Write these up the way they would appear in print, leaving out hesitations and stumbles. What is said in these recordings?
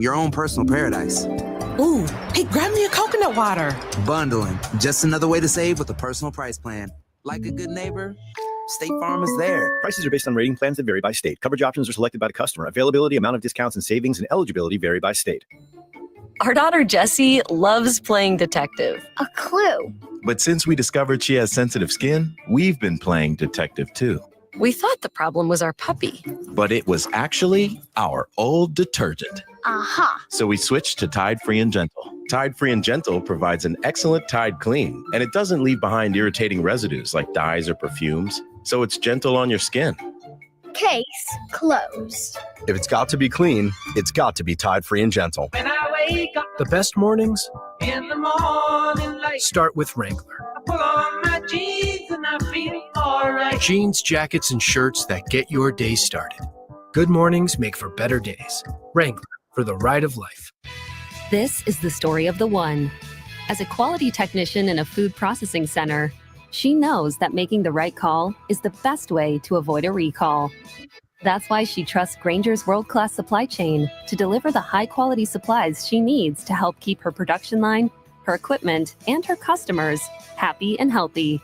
Your own personal paradise. Ooh, hey, grab me a coconut water. Bundling. Just another way to save with a personal price plan. Like a good neighbor, State Farm is there. Prices are based on rating plans that vary by state. Coverage options are selected by the customer. Availability, amount of discounts and savings, and eligibility vary by state. Our daughter Jessie loves playing detective. A clue. But since we discovered she has sensitive skin, we've been playing detective too. We thought the problem was our puppy. But it was actually our old detergent. Aha. So we switched to Tide Free and Gentle. Tide Free and Gentle provides an excellent Tide clean, and it doesn't leave behind irritating residues like dyes or perfumes. So it's gentle on your skin. Case closed. If it's got to be clean, it's got to be Tide Free and Gentle. When I wake up The best mornings in the morning light, start with Wrangler. I pull on my jeans and I feel alright. Jeans, jackets, and shirts that get your day started. Good mornings make for better days. Wrangler, for the ride of life. This is the story of the one. As a quality technician in a food processing center, she knows that making the right call is the best way to avoid a recall. That's why she trusts Grainger's world-class supply chain to deliver the high-quality supplies she needs to help keep her production line, her equipment, and her customers happy and healthy.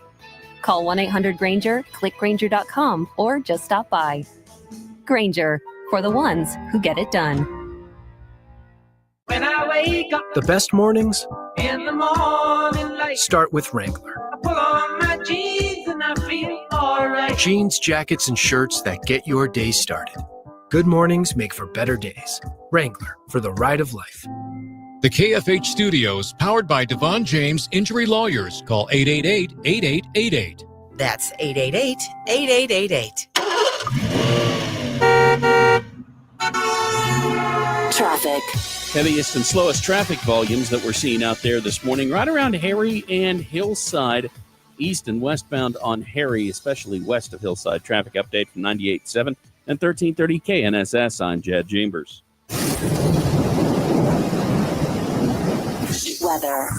Call 1-800-GRAINGER, click Grainger.com, or just stop by. Grainger, for the ones who get it done. When I wake up The best mornings in the morning light, start with Wrangler. I pull on my jeans and I feel alright. Jeans, jackets, and shirts that get your day started. Good mornings make for better days. Wrangler, for the ride of life. The KFH Studios, powered by Devon James Injury Lawyers. Call 888-8888. That's 888-8888. Traffic. Heaviest and slowest traffic volumes that we're seeing out there this morning, right around Harry and Hillside, east and westbound on Harry, especially west of Hillside. Traffic update from 98.7 and 1330 KNSS. I'm Jed Chambers. Weather.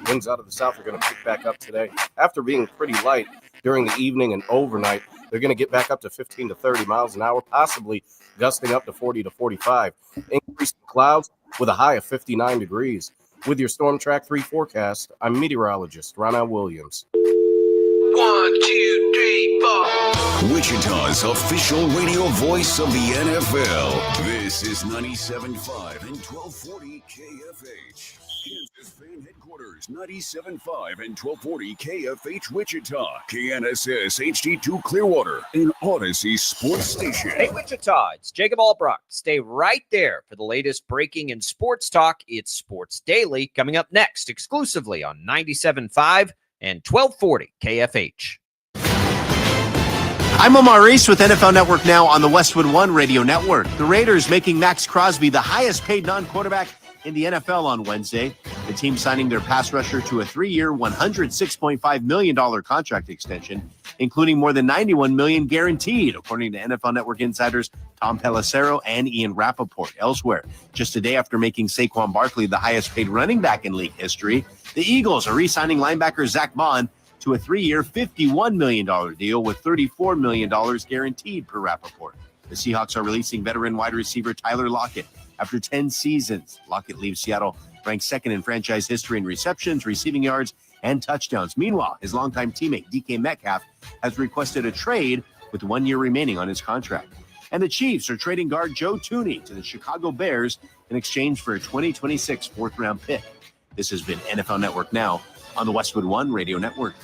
Winds out of the south are going to pick back up today. After being pretty light during the evening and overnight, they're going to get back up to 15 to 30 miles an hour, possibly gusting up to 40 to 45. Increased clouds with a high of 59 degrees. With your Storm Track 3 forecast, I'm meteorologist Ronna Williams. 1, 2, 3, 4. Wichita's official radio voice of the NFL. This is 97.5 and 1240 KFH. Kansas Fan Headquarters, 97.5 and 1240 KFH Wichita, KNSS HD2 Clearwater, and Odyssey Sports Station. Hey Wichita, it's Jacob Albrock. Stay right there for the latest breaking in sports talk. It's Sports Daily coming up next, exclusively on 97.5 and 1240 KFH. I'm Omar Reese with NFL Network Now on the Westwood One Radio Network. The Raiders making Max Crosby the highest paid non-quarterback in the NFL on Wednesday. The team signing their pass rusher to a 3-year, $106.5 million contract extension, including more than $91 million guaranteed, according to NFL Network insiders Tom Pelissero and Ian Rappaport. Elsewhere, just a day after making Saquon Barkley the highest paid running back in league history, the Eagles are re-signing linebacker Zach Bond to a 3-year, $51 million deal with $34 million guaranteed per Rappaport. The Seahawks are releasing veteran wide receiver Tyler Lockett. After 10 seasons, Lockett leaves Seattle ranked second in franchise history in receptions, receiving yards, and touchdowns. Meanwhile, his longtime teammate DK Metcalf has requested a trade with 1 year remaining on his contract. And the Chiefs are trading guard Joe Thuney to the Chicago Bears in exchange for a 2026 fourth-round pick. This has been NFL Network Now on the Westwood One Radio Network.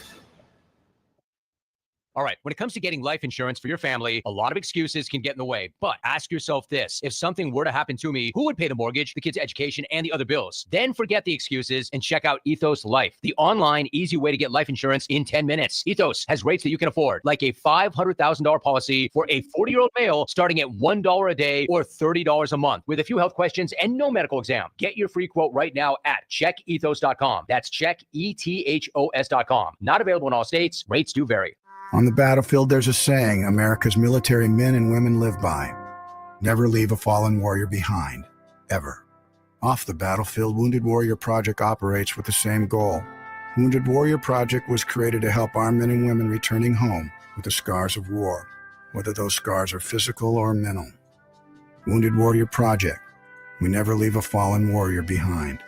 All right, when it comes to getting life insurance for your family, a lot of excuses can get in the way. But ask yourself this: if something were to happen to me, who would pay the mortgage, the kids' education, and the other bills? Then forget the excuses and check out Ethos Life, the online, easy way to get life insurance in 10 minutes. Ethos has rates that you can afford, like a $500,000 policy for a 40-year-old male starting at $1 a day or $30 a month, with a few health questions and no medical exam. Get your free quote right now at checkethos.com. That's checkethos.com. Not available in all states. Rates do vary. On the battlefield, there's a saying America's military men and women live by. Never leave a fallen warrior behind, ever. Off the battlefield, Wounded Warrior Project operates with the same goal. Wounded Warrior Project was created to help our men and women returning home with the scars of war, whether those scars are physical or mental. Wounded Warrior Project, We never leave a fallen warrior behind,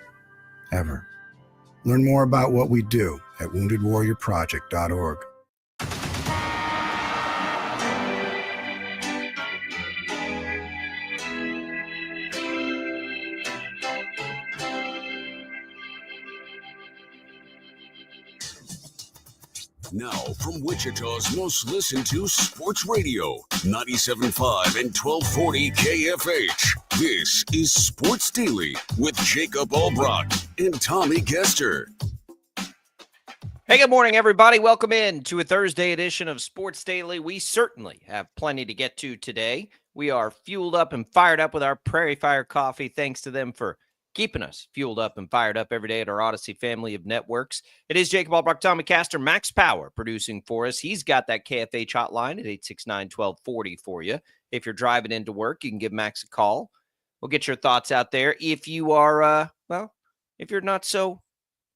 ever. Learn more about what we do at woundedwarriorproject.org. Now, from Wichita's most listened to sports radio, 97.5 and 1240 KFH. This is Sports Daily with Jacob Albrock and Tommy Kester. Hey, good morning, everybody. Welcome in to a Thursday edition of Sports Daily. We certainly have plenty to get to today. We are fueled up and fired up with our Prairie Fire coffee. Thanks to them for keeping us fueled up and fired up every day at our Odyssey family of networks. It is Jacob Albrock, Tommy Castor, Max Power producing for us. He's got that KFH hotline at 869-1240 for you. If you're driving into work, you can give Max a call. We'll get your thoughts out there. If you are, if you're not so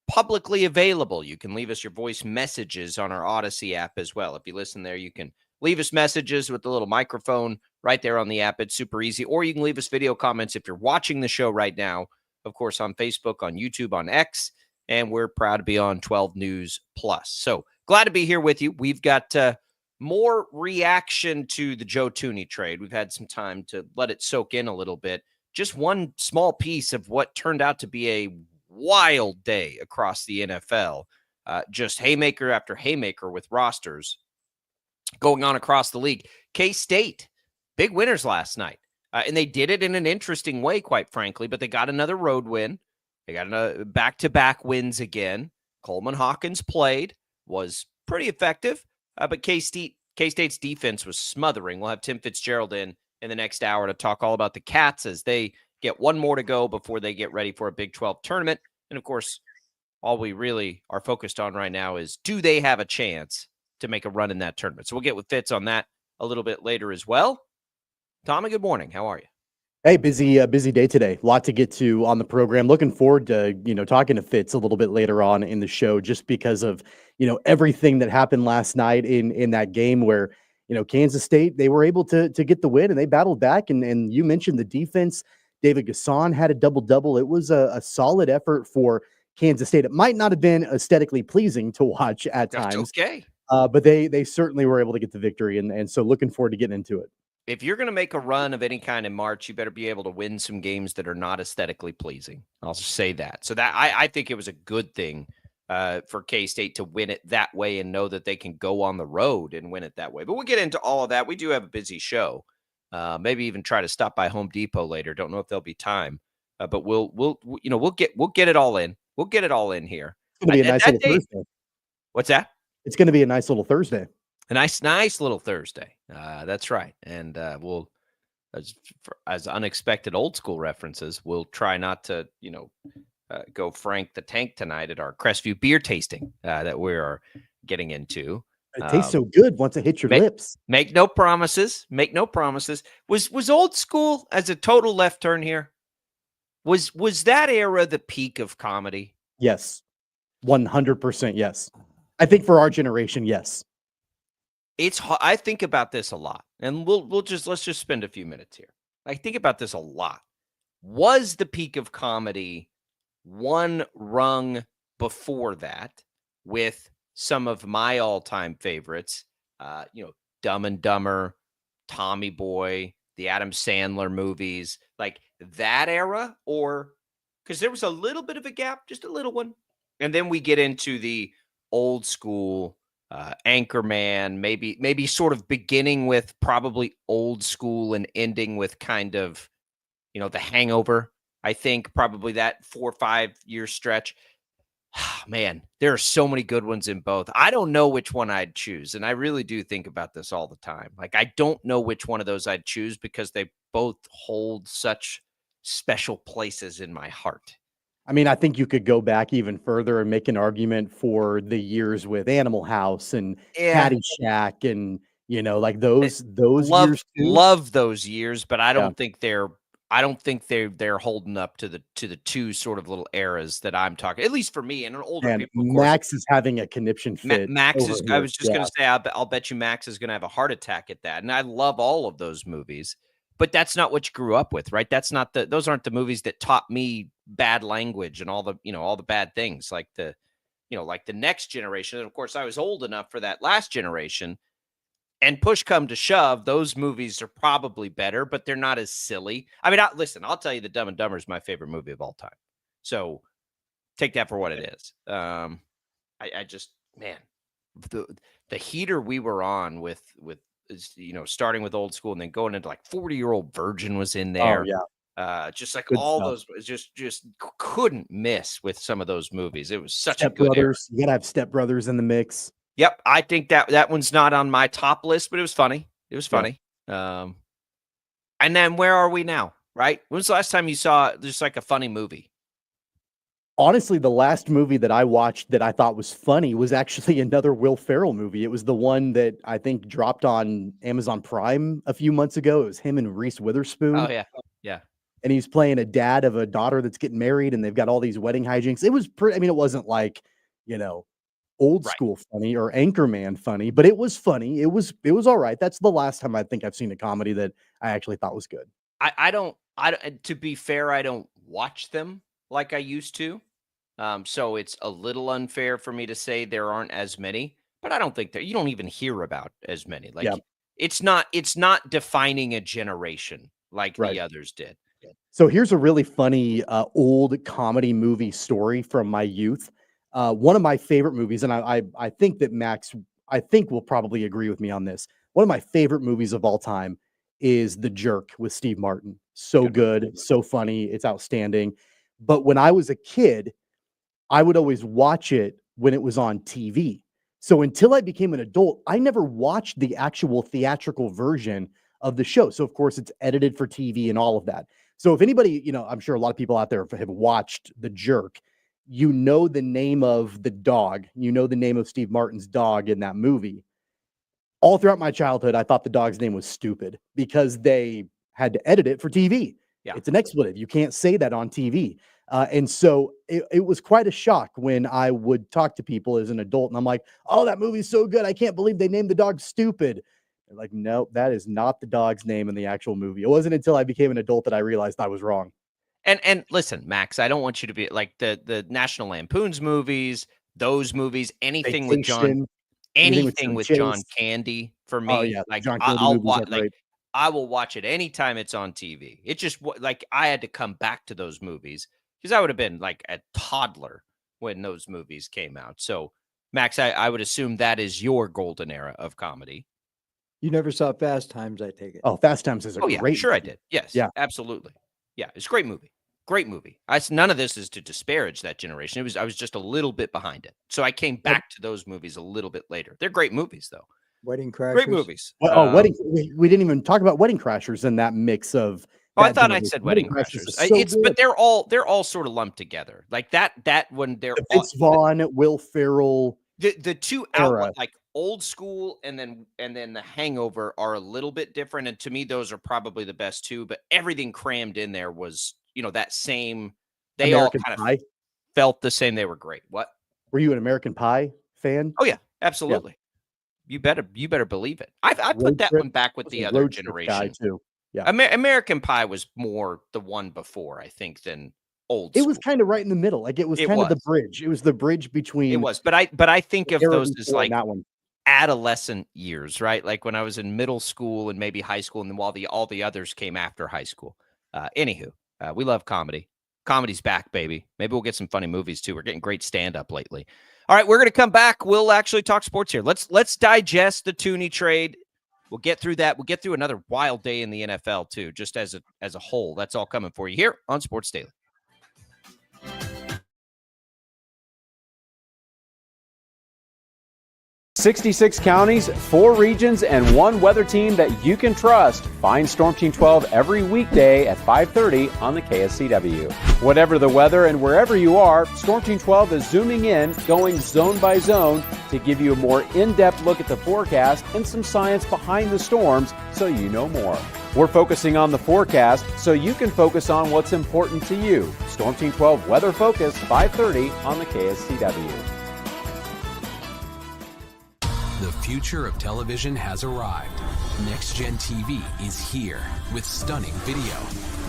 publicly available, you can leave us your voice messages on our Odyssey app as well. If you listen there, you can leave us messages with the little microphone right there on the app. It's super easy. Or you can leave us video comments if you're watching the show right now. Of course, on Facebook, on YouTube, on X, and we're proud to be on 12 News Plus. So glad to be here with you. We've got more reaction to the Joe Thuney trade. We've had some time to let it soak in a little bit. Just one small piece of what turned out to be a wild day across the NFL. Just haymaker after haymaker with rosters going on across the league. K-State, big winners last night. And they did it in an interesting way, quite frankly, but they got another road win. They got back-to-back wins again. Coleman Hawkins played, was pretty effective, but K-State's defense was smothering. We'll have Tim Fitzgerald in the next hour to talk all about the Cats as they get one more to go before they get ready for a Big 12 tournament. And, of course, all we really are focused on right now is, do they have a chance to make a run in that tournament? So we'll get with Fitz on that a little bit later as well. Tommy, good morning. How are you? Hey, busy day today. A lot to get to on the program. Looking forward to, talking to Fitz a little bit later on in the show, just because of, everything that happened last night in that game where, Kansas State, they were able to get the win and they battled back. And you mentioned the defense. David Gasson had a double-double. It was a solid effort for Kansas State. It might not have been aesthetically pleasing to watch at times. That's okay. But they certainly were able to get the victory. And so looking forward to getting into it. If you're going to make a run of any kind in March, you better be able to win some games that are not aesthetically pleasing. I'll just say that. So that I think it was a good thing for K-State to win it that way and know that they can go on the road and win it that way. But we'll get into all of that. We do have a busy show. Maybe even try to stop by Home Depot later. Don't know if there'll be time, but we'll get it all in. We'll get it all in here. It's going to be a nice little Thursday. What's that? It's going to be a nice little Thursday. A nice little Thursday. That's right. And we'll, as unexpected old school references, we'll try not to, go Frank the Tank tonight at our Crestview beer tasting that we are getting into. It tastes so good once it hits your lips. Make no promises. Make no promises. Was old school, as a total left turn here, was that era the peak of comedy? Yes. 100% yes. I think for our generation, yes. I think about this a lot, and let's just spend a few minutes here. I think about this a lot. Was the peak of comedy one rung before that with some of my all-time favorites, Dumb and Dumber, Tommy Boy, the Adam Sandler movies, like that era? Or because there was a little bit of a gap, just a little one, and then we get into the old school Anchorman, maybe sort of beginning with probably Old School and ending with kind of, The Hangover. I think probably that 4 or 5 year stretch. Man, there are so many good ones in both. I don't know which one I'd choose. And I really do think about this all the time. Like, I don't know which one of those I'd choose because they both hold such special places in my heart. I mean, I think you could go back even further and make an argument for the years with Animal House and Caddyshack and, like those years too. Love those years, but I don't think they're holding up to the two sort of little eras that I'm talking, at least for me and older people. Max is having a conniption fit. Max is, I was just going to say, I'll bet you Max is going to have a heart attack at that. And I love all of those movies, but that's not what you grew up with, right? Those aren't the movies that taught me bad language and all the bad things like the Next Generation. And of course, I was old enough for that last generation. And push come to shove, those movies are probably better, but they're not as silly. I mean, listen, I'll tell you, The Dumb and Dumber is my favorite movie of all time. So take that for what it is. I just, man, the heater we were on with starting with Old School and then going into like 40-Year-Old Virgin was in there. Oh, yeah. Just like Good all stuff. those, just couldn't miss with some of those movies. It was such a Step good era. Brothers. You gotta have Step Brothers in the mix. Yep, I think that one's not on my top list, but it was funny. It was funny. Yeah. And then where are we now? Right? When was the last time you saw just like a funny movie? Honestly, the last movie that I watched that I thought was funny was actually another Will Ferrell movie. It was the one that I think dropped on Amazon Prime a few months ago. It was him and Reese Witherspoon. Oh yeah, yeah. And he's playing a dad of a daughter that's getting married, and they've got all these wedding hijinks. It was pretty. I mean, it wasn't like old school funny or Anchorman funny, but it was funny. It was all right. That's the last time I think I've seen a comedy that I actually thought was good. I don't. To be fair, I don't watch them like I used to. So it's a little unfair for me to say there aren't as many, but I don't think you don't even hear about as many. Like it's not defining a generation like the others did. So here's a really funny old comedy movie story from my youth. One of my favorite movies, and I think that Max, will probably agree with me on this. One of my favorite movies of all time is The Jerk with Steve Martin. So good, so funny, it's outstanding. But when I was a kid, I would always watch it when it was on TV. So until I became an adult, I never watched the actual theatrical version of the show. So of course it's edited for TV and all of that. So if anybody, I'm sure a lot of people out there have watched The Jerk, you know the name of the dog, you know the name of Steve Martin's dog in that movie. All throughout my childhood, I thought the dog's name was Stupid because they had to edit it for TV. Yeah. It's an expletive. You can't say that on TV. And so it was quite a shock when I would talk to people as an adult and I'm like, oh, that movie's so good. I can't believe they named the dog Stupid. They're like, no, that is not the dog's name in the actual movie. It wasn't until I became an adult that I realized I was wrong. And listen, Max, I don't want you to be like the National Lampoon's movies, those movies, anything with John Candy for me. Oh, yeah. Like John Candy I'll movies watch. are great. I will watch it anytime it's on TV. It just like I had to come back to those movies because I would have been like a toddler when those movies came out. So, Max, I would assume that is your golden era of comedy. You never saw Fast Times, I take it. Oh, Fast Times is a great movie. Sure I did. Yes. Yeah. Absolutely. Yeah, it's a great movie. Great movie. None of this is to disparage that generation. I was just a little bit behind it. So I came back to those movies a little bit later. They're great movies, though. Wedding Crashers. Great movies. Wedding. We didn't even talk about Wedding Crashers in that mix of. Oh, I thought I said Wedding Crashers. But they're all sort of lumped together. Like that when they're Vince Vaughn, Will Ferrell. The two outlets, like Old School and then The Hangover, are a little bit different, and to me those are probably the best two. But everything crammed in there was that same. They American all kind Pie? of felt the same. They were great. What? Were you an American Pie fan? Oh yeah, absolutely. Yeah. You better believe it. I put that one back with the other generation too. Yeah, American Pie was more the one before, I think, than Old School. It was kind of right in the middle. Like it was kind of the bridge. It was the bridge between. It was, but I think of those as like that one. Adolescent years, right? Like when I was in middle school and maybe high school, and then while all the others came after high school. Anywho, we love comedy. Comedy's back, baby. Maybe we'll get some funny movies too. We're getting great stand-up lately. All right, we're going to come back. We'll actually talk sports here. Let's digest the Thuney trade. We'll get through that. We'll get through another wild day in the NFL too, just as a whole. That's all coming for you here on Sports Daily. 66 counties, 4 regions, and 1 weather team that you can trust. Find Storm Team 12 every weekday at 5:30 on the KSCW. Whatever the weather and wherever you are, Storm Team 12 is zooming in, going zone by zone to give you a more in-depth look at the forecast and some science behind the storms so you know more. We're focusing on the forecast so you can focus on what's important to you. Storm Team 12 Weather Focus, 5:30 on the KSCW. The future of television has arrived. Next Gen TV is here with stunning video,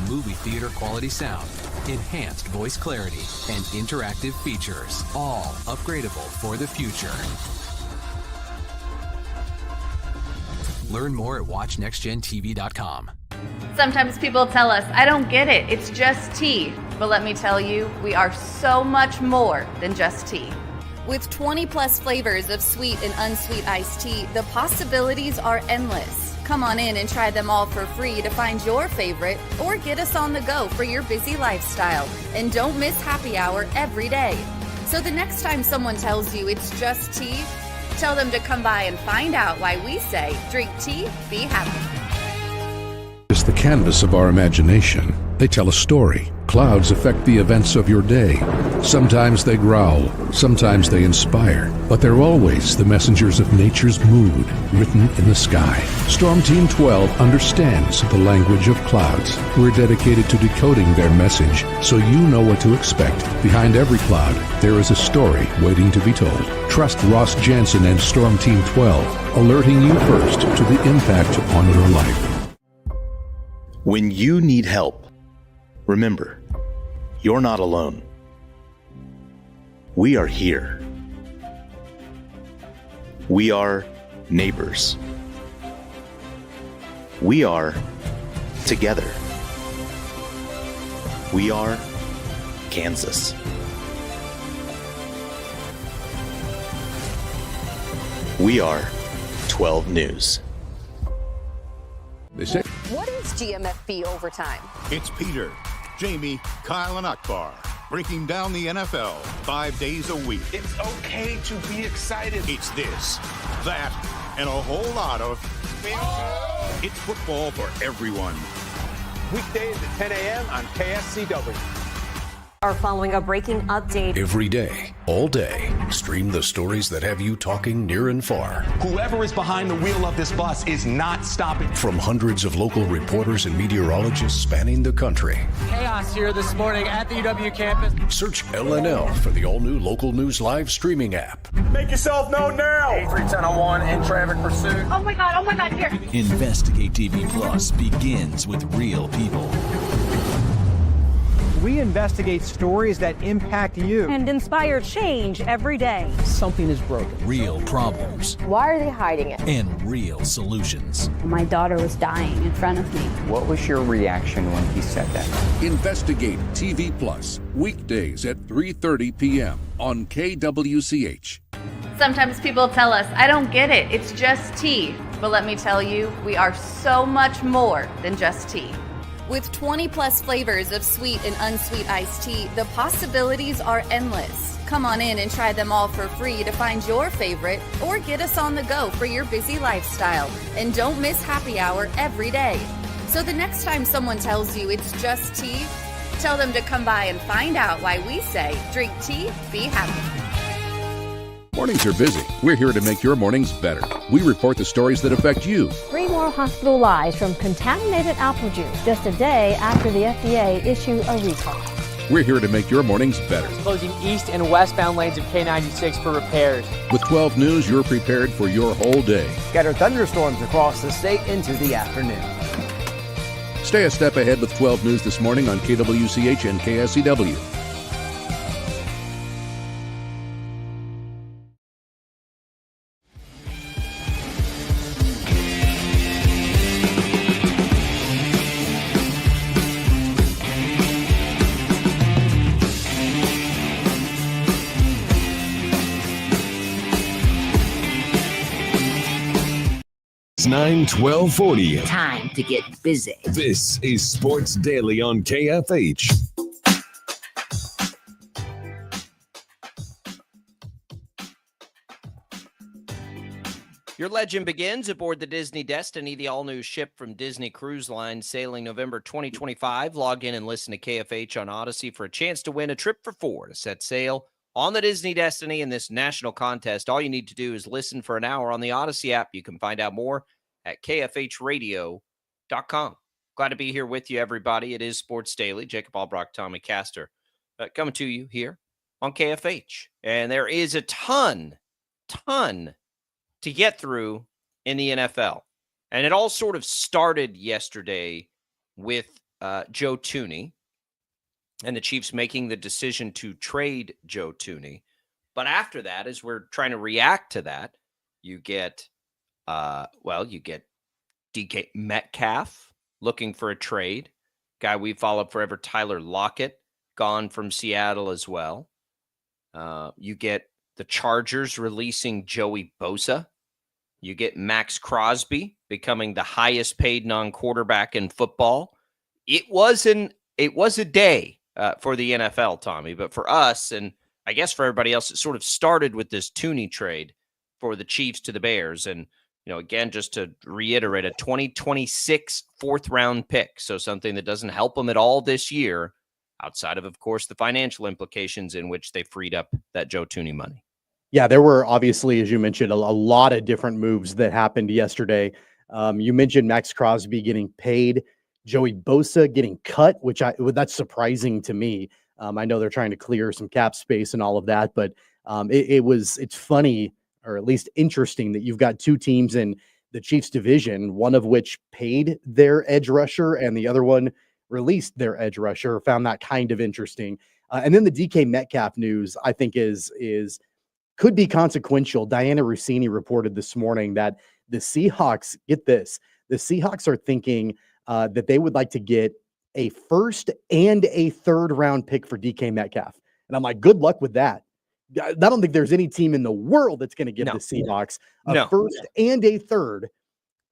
movie theater quality sound, enhanced voice clarity, and interactive features, all upgradable for the future. Learn more at watchnextgentv.com. Sometimes people tell us, I don't get it, it's just tea. But let me tell you, we are so much more than just tea. With 20 plus flavors of sweet and unsweet iced tea, the possibilities are endless. Come on in and try them all for free to find your favorite or get us on the go for your busy lifestyle. And don't miss happy hour every day. So the next time someone tells you it's just tea, tell them to come by and find out why we say, drink tea, be happy. Is the canvas of our imagination. They tell a story. Clouds affect the events of your day. Sometimes they growl, sometimes they inspire, but they're always the messengers of nature's mood written in the sky. Storm Team 12 understands the language of clouds. We're dedicated to decoding their message so you know what to expect. Behind every cloud, there is a story waiting to be told. Trust Ross Jansen and Storm Team 12, alerting you first to the impact on your life. When you need help, remember, you're not alone. We are here. We are neighbors. We are together. We are Kansas. We are 12 News. They say, What is GMFB Overtime? It's Peter, Jamie, Kyle, and Akbar breaking down the NFL 5 days a week. It's okay to be excited. It's this, that, and a whole lot of... It's football for everyone. Weekdays at 10 a.m. on KSCW. Are following a breaking update. every day, all day, stream the stories that have you talking near and far. Whoever is behind the wheel of this bus is not stopping. From hundreds of local reporters and meteorologists spanning the country. Chaos here this morning at the UW campus. Search LNL for the all-new Local News Live streaming app. Make yourself known now. 831001 in traffic pursuit. Oh my God, here. Investigate TV Plus begins with real people. We investigate stories that impact you And inspire change every day. Something is broken. Real problems Why are they hiding it? and real solutions. My daughter was dying in front of me. What was your reaction when he said that? Investigate TV Plus, weekdays at 3:30 p.m. on KWCH. Sometimes people tell us, I don't get it, it's just tea. But let me tell you, we are so much more than just tea. With 20 plus flavors of sweet and unsweet iced tea, the possibilities are endless. Come on in and try them all for free to find your favorite or get us on the go for your busy lifestyle. And don't miss happy hour every day. So the next time someone tells you it's just tea, tell them to come by and find out why we say, drink tea, be happy. Mornings are busy. We're here to make your mornings better. We report the stories that affect you. 3 more hospital lies from contaminated apple juice just a day after the FDA issued a recall. We're here to make your mornings better. Closing east and westbound lanes of K96 for repairs. With 12 News, you're prepared for your whole day. Scattered thunderstorms across the state into the afternoon. Stay a step ahead with 12 News this morning on KWCH and KSCW. It's 9/12/40. Time to get busy. This is Sports Daily on KFH. Your legend begins aboard the Disney Destiny, the all-new ship from Disney Cruise Line, sailing November 2025. Log in and listen to KFH on Odyssey for a chance to win a trip for 4 to set sail on the Disney Destiny in this national contest. All you need to do is listen for an hour on the Odyssey app. You can find out more at kfhradio.com. Glad to be here with you, everybody. It is Sports Daily. Jacob Albrock, Tommy Castor, coming to you here on KFH. And there is a ton to get through in the NFL. And it all sort of started yesterday with Joe Thuney and the Chiefs making the decision to trade Joe Thuney. But after that, as we're trying to react to that, you get, you get DK Metcalf looking for a trade. Guy we followed forever, Tyler Lockett, gone from Seattle as well. You get the Chargers releasing Joey Bosa. You get Max Crosby becoming the highest paid non-quarterback in football. It was a day for the NFL, Tommy, but for us, and I guess for everybody else, it sort of started with this Thuney trade for the Chiefs to the Bears. And, again, just to reiterate, a 2026 fourth-round pick, so something that doesn't help them at all this year, outside of course, the financial implications in which they freed up that Joe Thuney money. Yeah, there were obviously, as you mentioned, a lot of different moves that happened yesterday. You mentioned Max Crosby getting paid, Joey Bosa getting cut, that's surprising to me. I know they're trying to clear some cap space and all of that, but it's funny, or at least interesting, that you've got two teams in the Chiefs division, one of which paid their edge rusher and the other one released their edge rusher. Found that kind of interesting. And then the DK Metcalf news, I think, could be consequential. Diana Rossini reported this morning that the Seahawks, get this, the Seahawks are thinking that they would like to get a first and a third round pick for DK Metcalf. And I'm like, good luck with that. I don't think there's any team in the world that's going to give the Seahawks a first and a third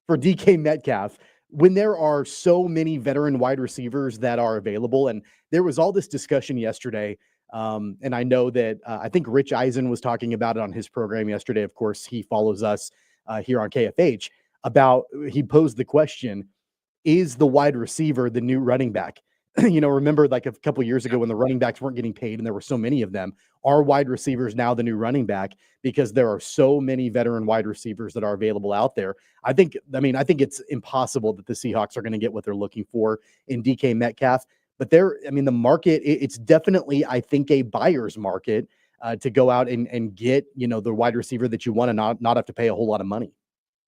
for DK Metcalf when there are so many veteran wide receivers that are available. And there was all this discussion yesterday. And I know that I think Rich Eisen was talking about it on his program yesterday. Of course, he follows us here on KFH. He posed the question, is the wide receiver the new running back? Remember like a couple years ago when the running backs weren't getting paid and there were so many of them. Are wide receivers now the new running back because there are so many veteran wide receivers that are available out there? I think it's impossible that the Seahawks are going to get what they're looking for in DK Metcalf. But the market, it's definitely, I think, a buyer's market to go out and get, the wide receiver that you want and not have to pay a whole lot of money.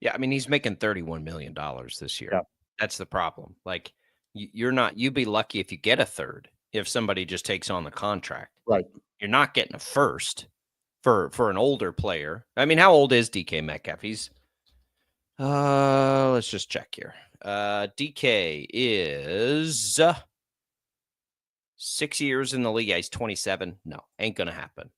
Yeah, he's making $31 million this year. Yeah. That's the problem. Like, you'd be lucky if you get a third if somebody just takes on the contract. Right. You're not getting a first for an older player. How old is DK Metcalf? He's, let's just check here. DK is 6 years in the league. Yeah, he's 27. No, ain't going to happen.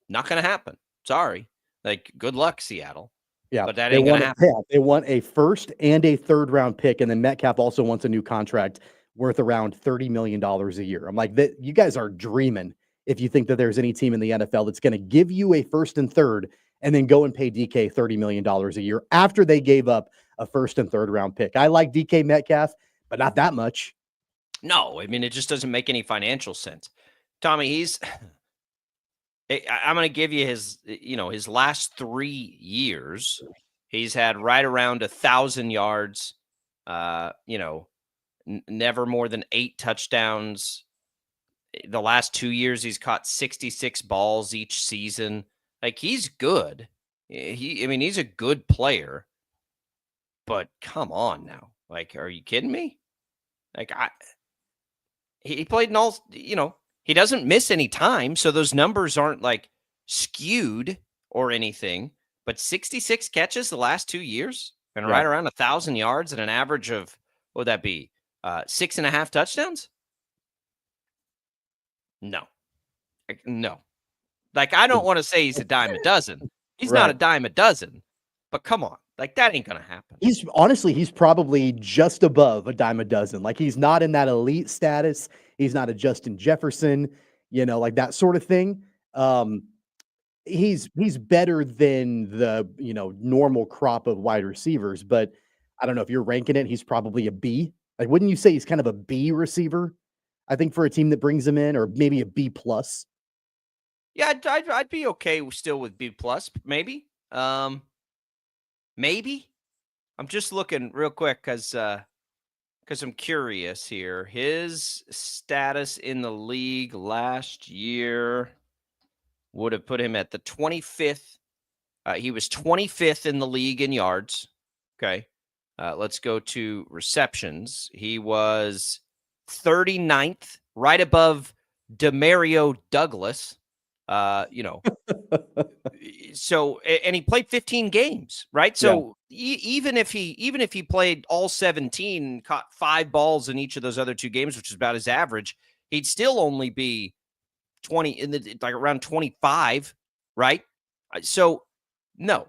Not going to happen. Sorry. Like, good luck, Seattle. Yeah, but that ain't going to happen. Yeah, they want a first and a third round pick. And then Metcalf also wants a new contract worth around $30 million a year. I'm like, you guys are dreaming if you think that there's any team in the NFL that's going to give you a first and third and then go and pay DK $30 million a year after they gave up a first and third round pick. I like DK Metcalf, but not that much. No, it just doesn't make any financial sense. Tommy, I'm going to give you his last 3 years. He's had right around 1,000 yards, never more than 8 touchdowns. The last 2 years, he's caught 66 balls each season. Like, he's good. He's a good player, but come on now. Like, are you kidding me? Like, he played in all, he doesn't miss any time, so those numbers aren't like skewed or anything. But 66 catches the last 2 years and right around 1,000 yards and an average of, what would that be? 6.5 touchdowns? No. Like, I don't want to say he's a dime a dozen. He's not a dime a dozen, but come on. Like, that ain't going to happen. He's probably just above a dime a dozen. Like, he's not in that elite status. He's not a Justin Jefferson, like that sort of thing. He's better than the, normal crop of wide receivers, but I don't know if you're ranking it. He's probably a B. Like, wouldn't you say he's kind of a B receiver? I think for a team that brings him in, or maybe a B plus. Yeah, I'd be okay still with B plus, maybe. Maybe. I'm just looking real quick because I'm curious here. His status in the league last year would have put him at the 25th. He was 25th in the league in yards. Okay. Let's go to receptions. He was 39th, right above Demario Douglas. So, and he played 15 games, right? So even if he played all 17 and caught 5 balls in each of those other 2 games, which is about his average, he'd still only be 20 like around 25, right? So no.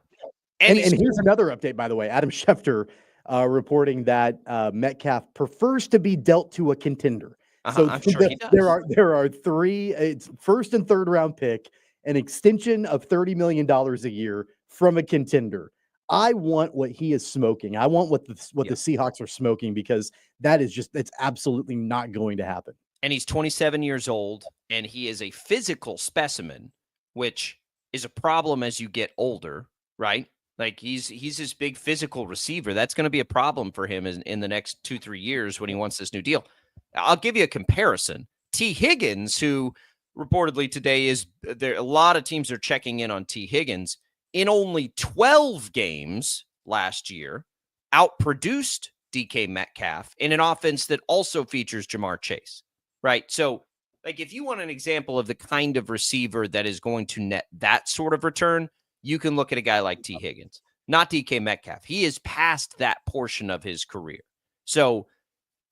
And here's another update, by the way. Adam Schefter reporting that Metcalf prefers to be dealt to a contender. So I'm sure he does. There are 3. It's first and third round pick, an extension of $30 million a year from a contender. I want what he is smoking. I want what the Seahawks are smoking, because it's absolutely not going to happen. And he's 27 years old, and he is a physical specimen, which is a problem as you get older, right? Like he's this big physical receiver. That's going to be a problem for him in the next 2-3 years when he wants this new deal. I'll give you a comparison. T. Higgins, who reportedly today is there, a lot of teams are checking in on T. Higgins, in only 12 games last year, outproduced DK Metcalf in an offense that also features Jamar Chase, right? So, like, if you want an example of the kind of receiver that is going to net that sort of return, you can look at a guy like T. Higgins, not DK Metcalf. He is past that portion of his career. So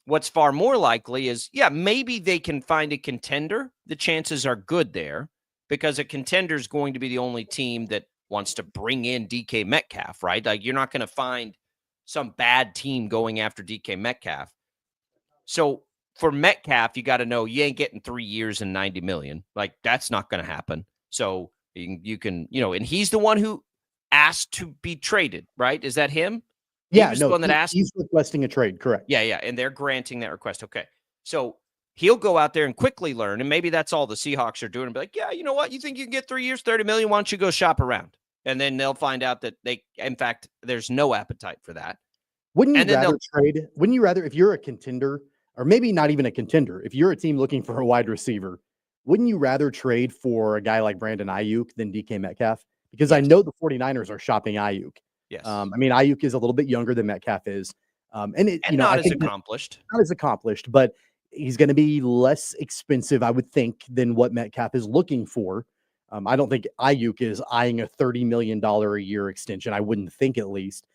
what's far more likely is, maybe they can find a contender. The chances are good there, because a contender is going to be the only team that wants to bring in DK Metcalf, right? Like, you're not going to find some bad team going after DK Metcalf. So for Metcalf, you got to know you ain't getting 3 years and $90 million. Like, that's not going to happen. So you can, and he's the one who asked to be traded, right? Is that him? He was the one that asked. He's requesting a trade, correct? Yeah, and they're granting that request. Okay, so he'll go out there and quickly learn, and maybe that's all the Seahawks are doing, and be like, yeah, you know what? You think you can get 3 years, $30 million? Why don't you go shop around? And then they'll find out that in fact, there's no appetite for that. Wouldn't you rather, if you're a contender, or maybe not even a contender, if you're a team looking for a wide receiver, wouldn't you rather trade for a guy like Brandon Ayuk than DK Metcalf? Because I know the 49ers are shopping Ayuk. Yes. Ayuk is a little bit younger than Metcalf is. Not as accomplished. Not as accomplished, but he's going to be less expensive, I would think, than what Metcalf is looking for. I don't think Ayuk is eyeing a $30 million a year extension. I wouldn't think, at least.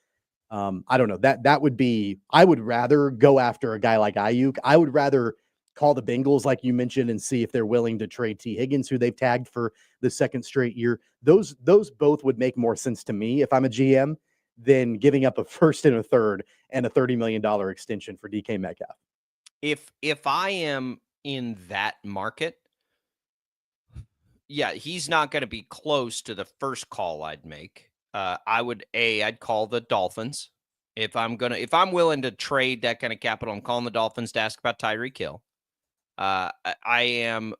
I don't know. That would be, I would rather go after a guy like Ayuk. I would rather call the Bengals, like you mentioned, and see if they're willing to trade T. Higgins, who they've tagged for the second straight year. Those both would make more sense to me if I'm a GM than giving up a first and a third and a $30 million extension for DK Metcalf. If I am in that market, he's not going to be close to the first call I'd make. I'd call the Dolphins. If I'm willing to trade that kind of capital, I'm calling the Dolphins to ask about Tyreek Hill. Ayuk.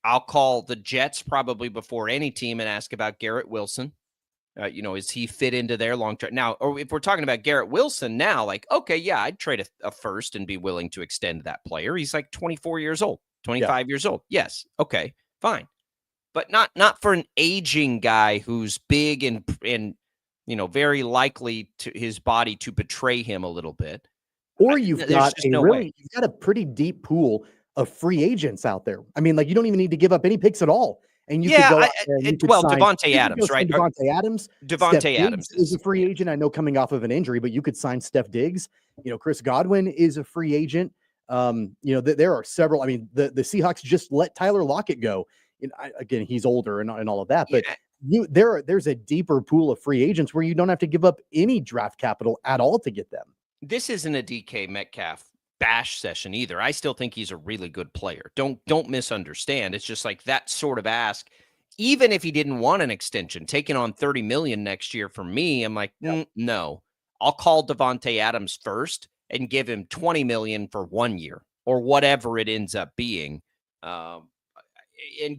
I'll call the Jets probably before any team and ask about Garrett Wilson. Is he fit into their long term now? Or if we're talking about Garrett Wilson now, like, okay, I'd trade a first and be willing to extend that player. He's like 24 years old, 25 years old. Yes. Okay, fine. But not for an aging guy who's big and very likely to his body to betray him a little bit. Or you've got a pretty deep pool of free agents out there. I mean, like, you don't even need to give up any picks at all. And you could go out there and Devontae Adams, right? Devontae Adams is a free agent. I know, coming off of an injury, but you could sign Steph Diggs. Chris Godwin is a free agent. There are several. I mean, the Seahawks just let Tyler Lockett go. Again, he's older and all of that, but there's a deeper pool of free agents where you don't have to give up any draft capital at all to get them. This isn't a DK Metcalf bash session either. I still think he's a really good player. Don't misunderstand. It's just like that sort of ask. Even if he didn't want an extension, taking on $30 million next year, for me, I'm like, no. I'll call Devontae Adams first and give him $20 million for 1 year or whatever it ends up being, and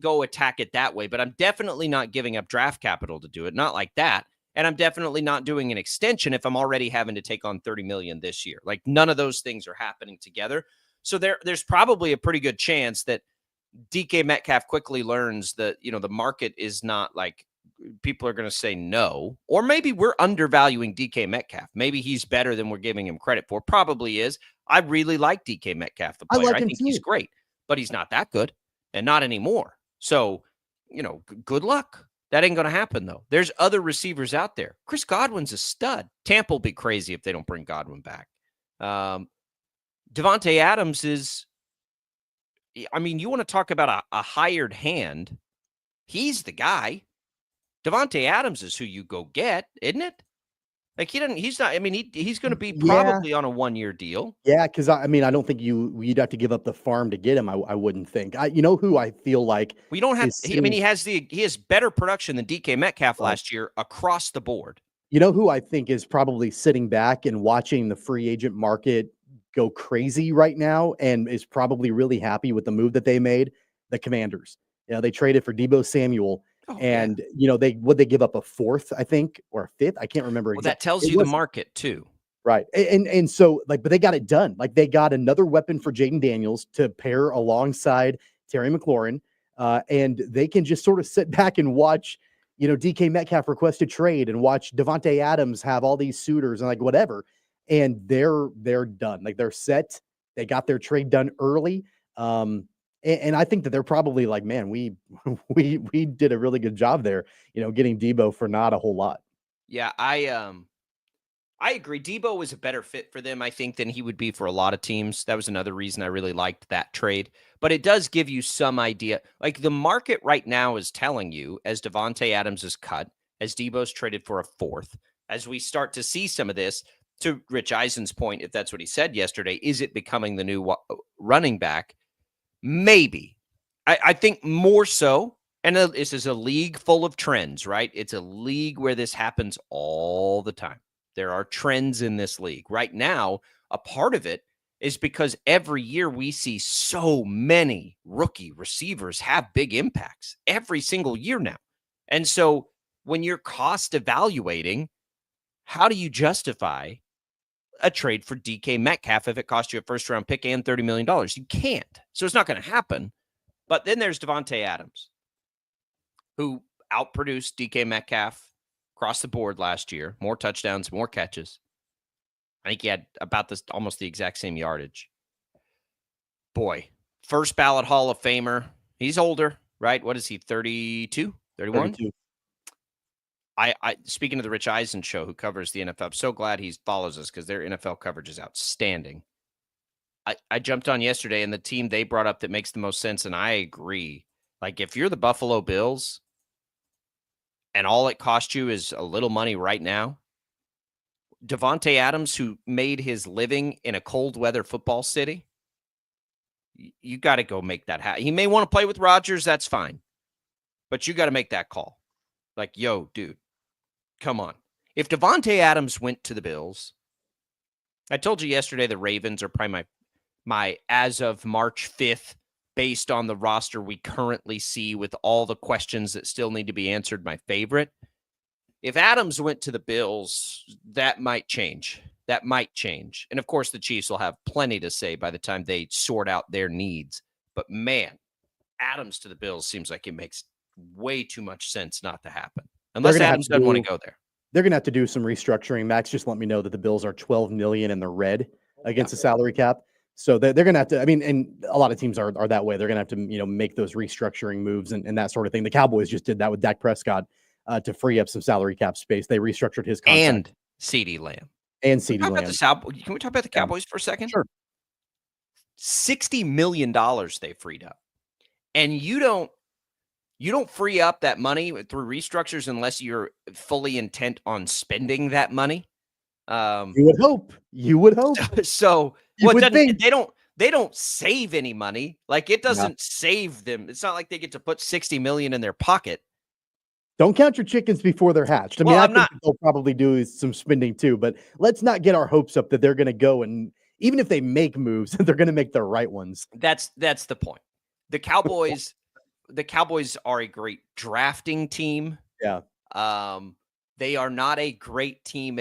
go attack it that way. But I'm definitely not giving up draft capital to do it. Not like that. And I'm definitely not doing an extension if I'm already having to take on $30 million this year. Like, none of those things are happening together. So there's probably a pretty good chance that DK Metcalf quickly learns that, the market is not like people are going to say no, or maybe we're undervaluing DK Metcalf. Maybe he's better than we're giving him credit for. Probably is. I really like DK Metcalf, the player. I think he's great, but he's not that good and not anymore. So, good luck. That ain't going to happen, though. There's other receivers out there. Chris Godwin's a stud. Tampa will be crazy if they don't bring Godwin back. Devontae Adams is, you want to talk about a hired hand. He's the guy. Devontae Adams is who you go get, isn't it? Like he's going to be probably on a 1-year deal. Yeah, because I don't think you'd have to give up the farm to get him. I wouldn't think. Who I feel like we don't have. He has better production than DK Metcalf last year across the board. You know who I think is probably sitting back and watching the free agent market go crazy right now, and is probably really happy with the move that they made. The Commanders. They traded for Deebo Samuel. They give up a 4th, I think, or a 5th. I can't remember. Well, that tells you the market too. Right. And so but they got it done. Like they got another weapon for Jaden Daniels to pair alongside Terry McLaurin. And they can just sort of sit back and watch, DK Metcalf request a trade and watch Devontae Adams have all these suitors and like whatever. And they're done. Like they're set. They got their trade done early. And I think that they're probably like, man, we did a really good job there, getting Deebo for not a whole lot. Yeah, I agree. Deebo was a better fit for them, I think, than he would be for a lot of teams. That was another reason I really liked that trade. But it does give you some idea. Like the market right now is telling you, as Devontae Adams is cut, as Deebo's traded for a 4th, as we start to see some of this, to Rich Eisen's point, if that's what he said yesterday, is it becoming the new running back? Maybe. I think more so, and this is a league full of trends, right? It's a league where this happens all the time. There are trends in this league. Right now, a part of it is because every year we see so many rookie receivers have big impacts every single year now. And so when you're cost evaluating, how do you justify a trade for DK Metcalf if it cost you a 1st-round pick and $30 million? You can't. So it's not going to happen. But then there's Devontae Adams, who outproduced DK Metcalf across the board last year. More touchdowns, more catches. I think he had about almost the exact same yardage. Boy, first ballot Hall of Famer. He's older, right? What is he, 32, 31? 32. I speaking of the Rich Eisen show, who covers the NFL, I'm so glad he follows us because their NFL coverage is outstanding. I jumped on yesterday, and the team they brought up that makes the most sense, and I agree. Like, if you're the Buffalo Bills and all it cost you is a little money right now, Devontae Adams, who made his living in a cold weather football city, you got to go make that happen. He may want to play with Rodgers, that's fine. But you got to make that call. Like, yo, dude, come on. If Devontae Adams went to the Bills, I told you yesterday the Ravens are probably my as of March 5th, based on the roster we currently see with all the questions that still need to be answered, my favorite. If Adams went to the Bills, that might change. That might change. And, of course, the Chiefs will have plenty to say by the time they sort out their needs. But, man, Adams to the Bills seems like it makes way too much sense not to happen. Unless Adams doesn't want to go there. They're going to have to do some restructuring. Max just let me know that the Bills are $12 million in the red against the salary cap. So they're going to have to, and a lot of teams are that way. They're going to have to, make those restructuring moves and that sort of thing. The Cowboys just did that with Dak Prescott to free up some salary cap space. They restructured his contract. And CeeDee Lamb. And CeeDee Lamb. Can we talk about the Cowboys for a second? Sure. $60 million they freed up. And you don't free up that money through restructures unless you're fully intent on spending that money. You would hope. So they don't save any money. Like, it doesn't save them. It's not like they get to put $60 million in their pocket. Don't count your chickens before they're hatched. I think they'll probably do some spending too, but let's not get our hopes up that they're going to go, and even if they make moves, they're going to make the right ones. That's the point. The Cowboys are a great drafting team. Yeah. They are not a great team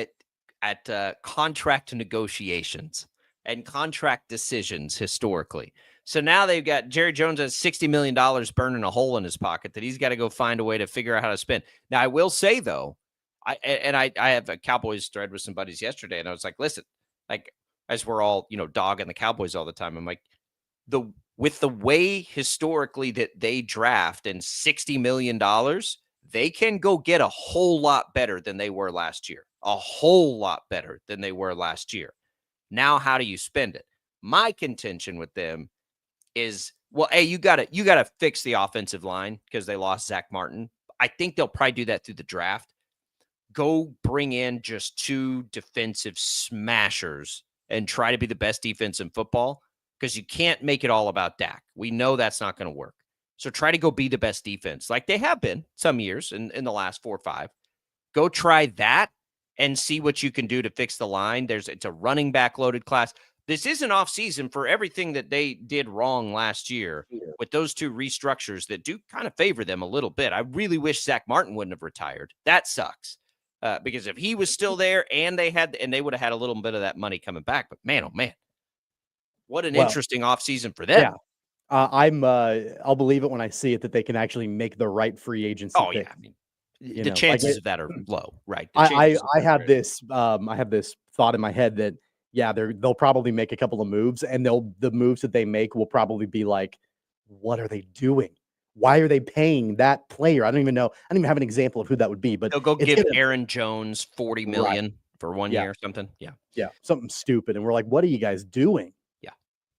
at contract negotiations and contract decisions historically. So now they've got Jerry Jones has $60 million burning a hole in his pocket that he's got to go find a way to figure out how to spend. Now, I will say, though, I have a Cowboys thread with some buddies yesterday, and I was like, listen, like, as we're all, dogging the Cowboys all the time, I'm like, with the way historically that they draft and $60 million, they can go get a whole lot better than they were last year. A whole lot better than they were last year. Now, how do you spend it? My contention with them is, well, hey, you gotta fix the offensive line because they lost Zach Martin. I think they'll probably do that through the draft. Go bring in just 2 defensive smashers and try to be the best defense in football, because you can't make it all about Dak. We know that's not going to work. So try to go be the best defense like they have been some years in the last 4 or 5. Go try that and see what you can do to fix the line. It's a running back loaded class. This is an off season for everything that they did wrong last year with those 2 restructures that do kind of favor them a little bit. I really wish Zach Martin wouldn't have retired. That sucks. Because if he was still there and they would have had a little bit of that money coming back, but man, oh man, what an interesting offseason for them. Yeah. I'll believe it when I see it that they can actually make the right free agency. Oh pick. yeah. I mean, the chances of that are low, right? I have this thought in my head that, yeah, they'll probably make a couple of moves, and the moves that they make will probably be like, what are they doing? Why are they paying that player? I don't even know. I don't even have an example of who that would be, but they'll go give Aaron Jones $40 million for 1 year or something. Yeah. Yeah. Something stupid. And we're like, what are you guys doing? Yeah.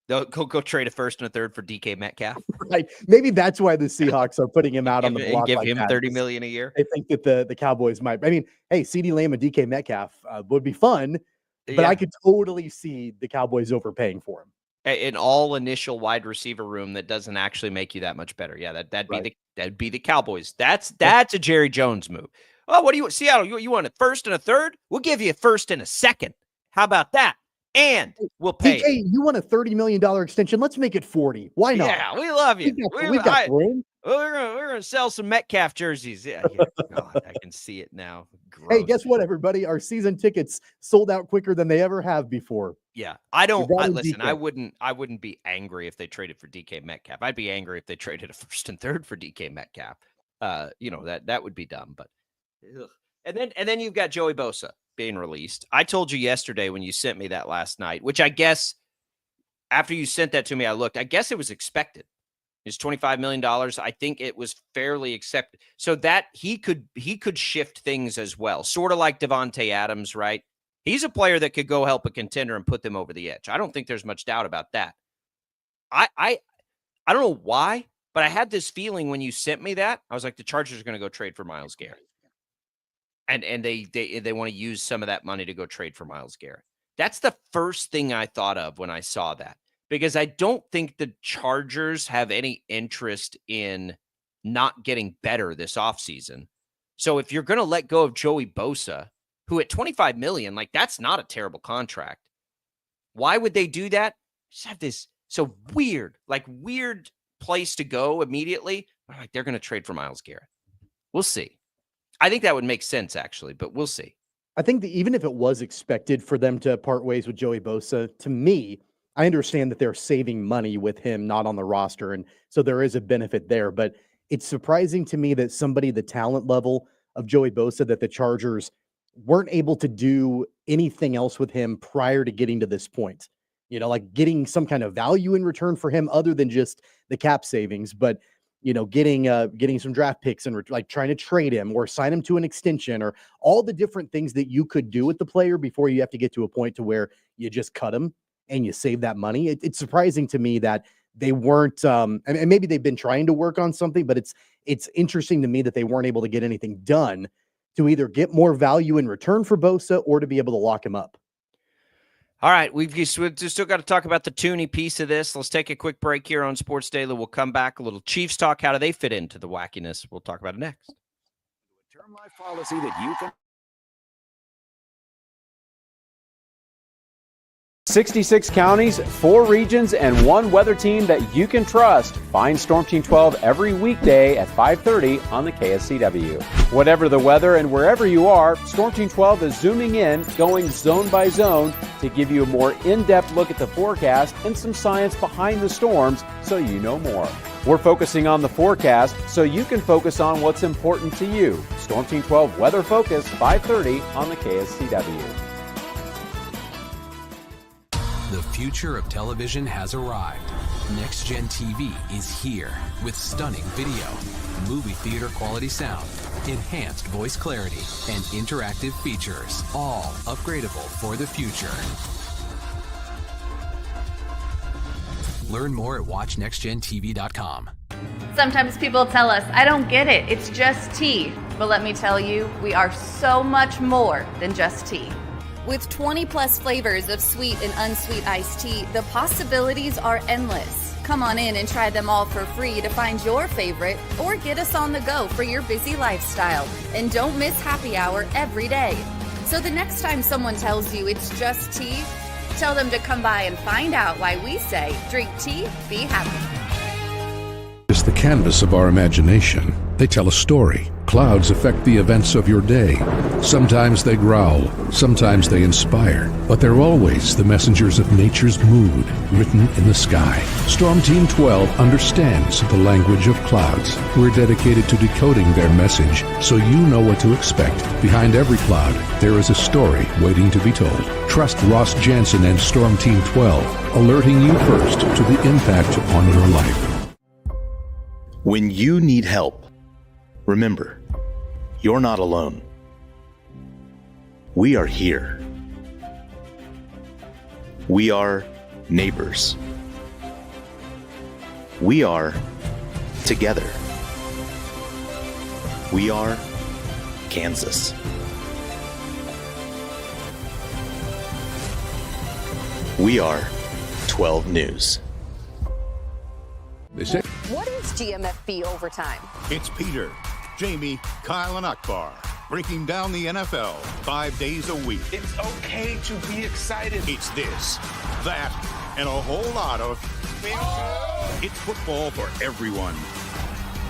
They'll go trade a first and a third for DK Metcalf. Right. Maybe that's why the Seahawks are putting him out on the block. Give like him that. $30 million a year. I think that the Cowboys might. I mean, hey, CeeDee Lamb and DK Metcalf would be fun, but I could totally see the Cowboys overpaying for him. An all initial wide receiver room that doesn't actually make you that much better. Yeah, that'd be the Cowboys. That's a Jerry Jones move. Oh, what do you want, Seattle? You want a first and a third? We'll give you a first and a second. How about that? And we'll pay. DK, you want a $30 million extension? Let's make it 40. Why not? Yeah, we love you. We've got room. We're gonna sell some Metcalf jerseys. Yeah, God, I can see it now. Gross. Hey, guess what, everybody? Our season tickets sold out quicker than they ever have before. Yeah, listen. I wouldn't be angry if they traded for DK Metcalf. I'd be angry if they traded a first and third for DK Metcalf. That would be dumb. But and then you've got Joey Bosa being released. I told you yesterday when you sent me that last night, which I guess after you sent that to me, I guess it was expected. It's $25 million. I think it was fairly accepted. So that he could shift things as well. Sort of like Devontae Adams, right? He's a player that could go help a contender and put them over the edge. I don't think there's much doubt about that. I don't know why, but I had this feeling when you sent me that. I was like, the Chargers are going to go trade for Myles Garrett. And they want to use some of that money to go trade for Myles Garrett. That's the first thing I thought of when I saw that. Because I don't think the Chargers have any interest in not getting better this offseason. So if you're going to let go of Joey Bosa, who at $25 million, like that's not a terrible contract. Why would they do that? Just have this so weird place to go immediately. Like they're going to trade for Myles Garrett. We'll see. I think that would make sense actually, but we'll see. I think that even if it was expected for them to part ways with Joey Bosa, to me, I understand that they're saving money with him not on the roster, and so there is a benefit there. But it's surprising to me that somebody the talent level of Joey Bosa, that the Chargers weren't able to do anything else with him prior to getting to this point. Like getting some kind of value in return for him other than just the cap savings, but getting some draft picks and like trying to trade him or sign him to an extension or all the different things that you could do with the player before you have to get to a point to where you just cut him and you save that money. It's surprising to me that they weren't, and maybe they've been trying to work on something, but it's interesting to me that they weren't able to get anything done to either get more value in return for Bosa or to be able to lock him up. All right, we've still got to talk about the Thuney piece of this. Let's take a quick break here on Sports Daily. We'll come back, a little Chiefs talk. How do they fit into the wackiness? We'll talk about it next. Term life policy that you can 66 counties, 4 regions, and 1 weather team that you can trust. Find Storm Team 12 every weekday at 5:30 on the KSCW. Whatever the weather and wherever you are, Storm Team 12 is zooming in, going zone by zone to give you a more in-depth look at the forecast and some science behind the storms so you know more. We're focusing on the forecast so you can focus on what's important to you. Storm Team 12 Weather Focus, 5:30 on the KSCW. The future of television has arrived. Next Gen TV is here with stunning video, movie theater quality sound, enhanced voice clarity, and interactive features, all upgradable for the future. Learn more at watchnextgentv.com. Sometimes people tell us, I don't get it, it's just tea. But let me tell you, we are so much more than just tea. With 20 plus flavors of sweet and unsweet iced tea, the possibilities are endless. Come on in and try them all for free to find your favorite or get us on the go for your busy lifestyle. And don't miss happy hour every day. So the next time someone tells you it's just tea, tell them to come by and find out why we say, drink tea, be happy. Is the canvas of our imagination. They tell a story. Clouds affect the events of your day. Sometimes they growl, sometimes they inspire, but they're always the messengers of nature's mood written in the sky. Storm Team 12 understands the language of clouds. We're dedicated to decoding their message so you know what to expect. Behind every cloud, there is a story waiting to be told. Trust Ross Jansen and Storm Team 12, alerting you first to the impact on your life. When you need help, remember, you're not alone. We are here. We are neighbors. We are together. We are Kansas. We are 12 News. What is GMFB Overtime? It's Peter, Jamie, Kyle, and Akbar breaking down the NFL 5 days a week. It's okay to be excited. It's this, that, and a whole lot of... It's football for everyone.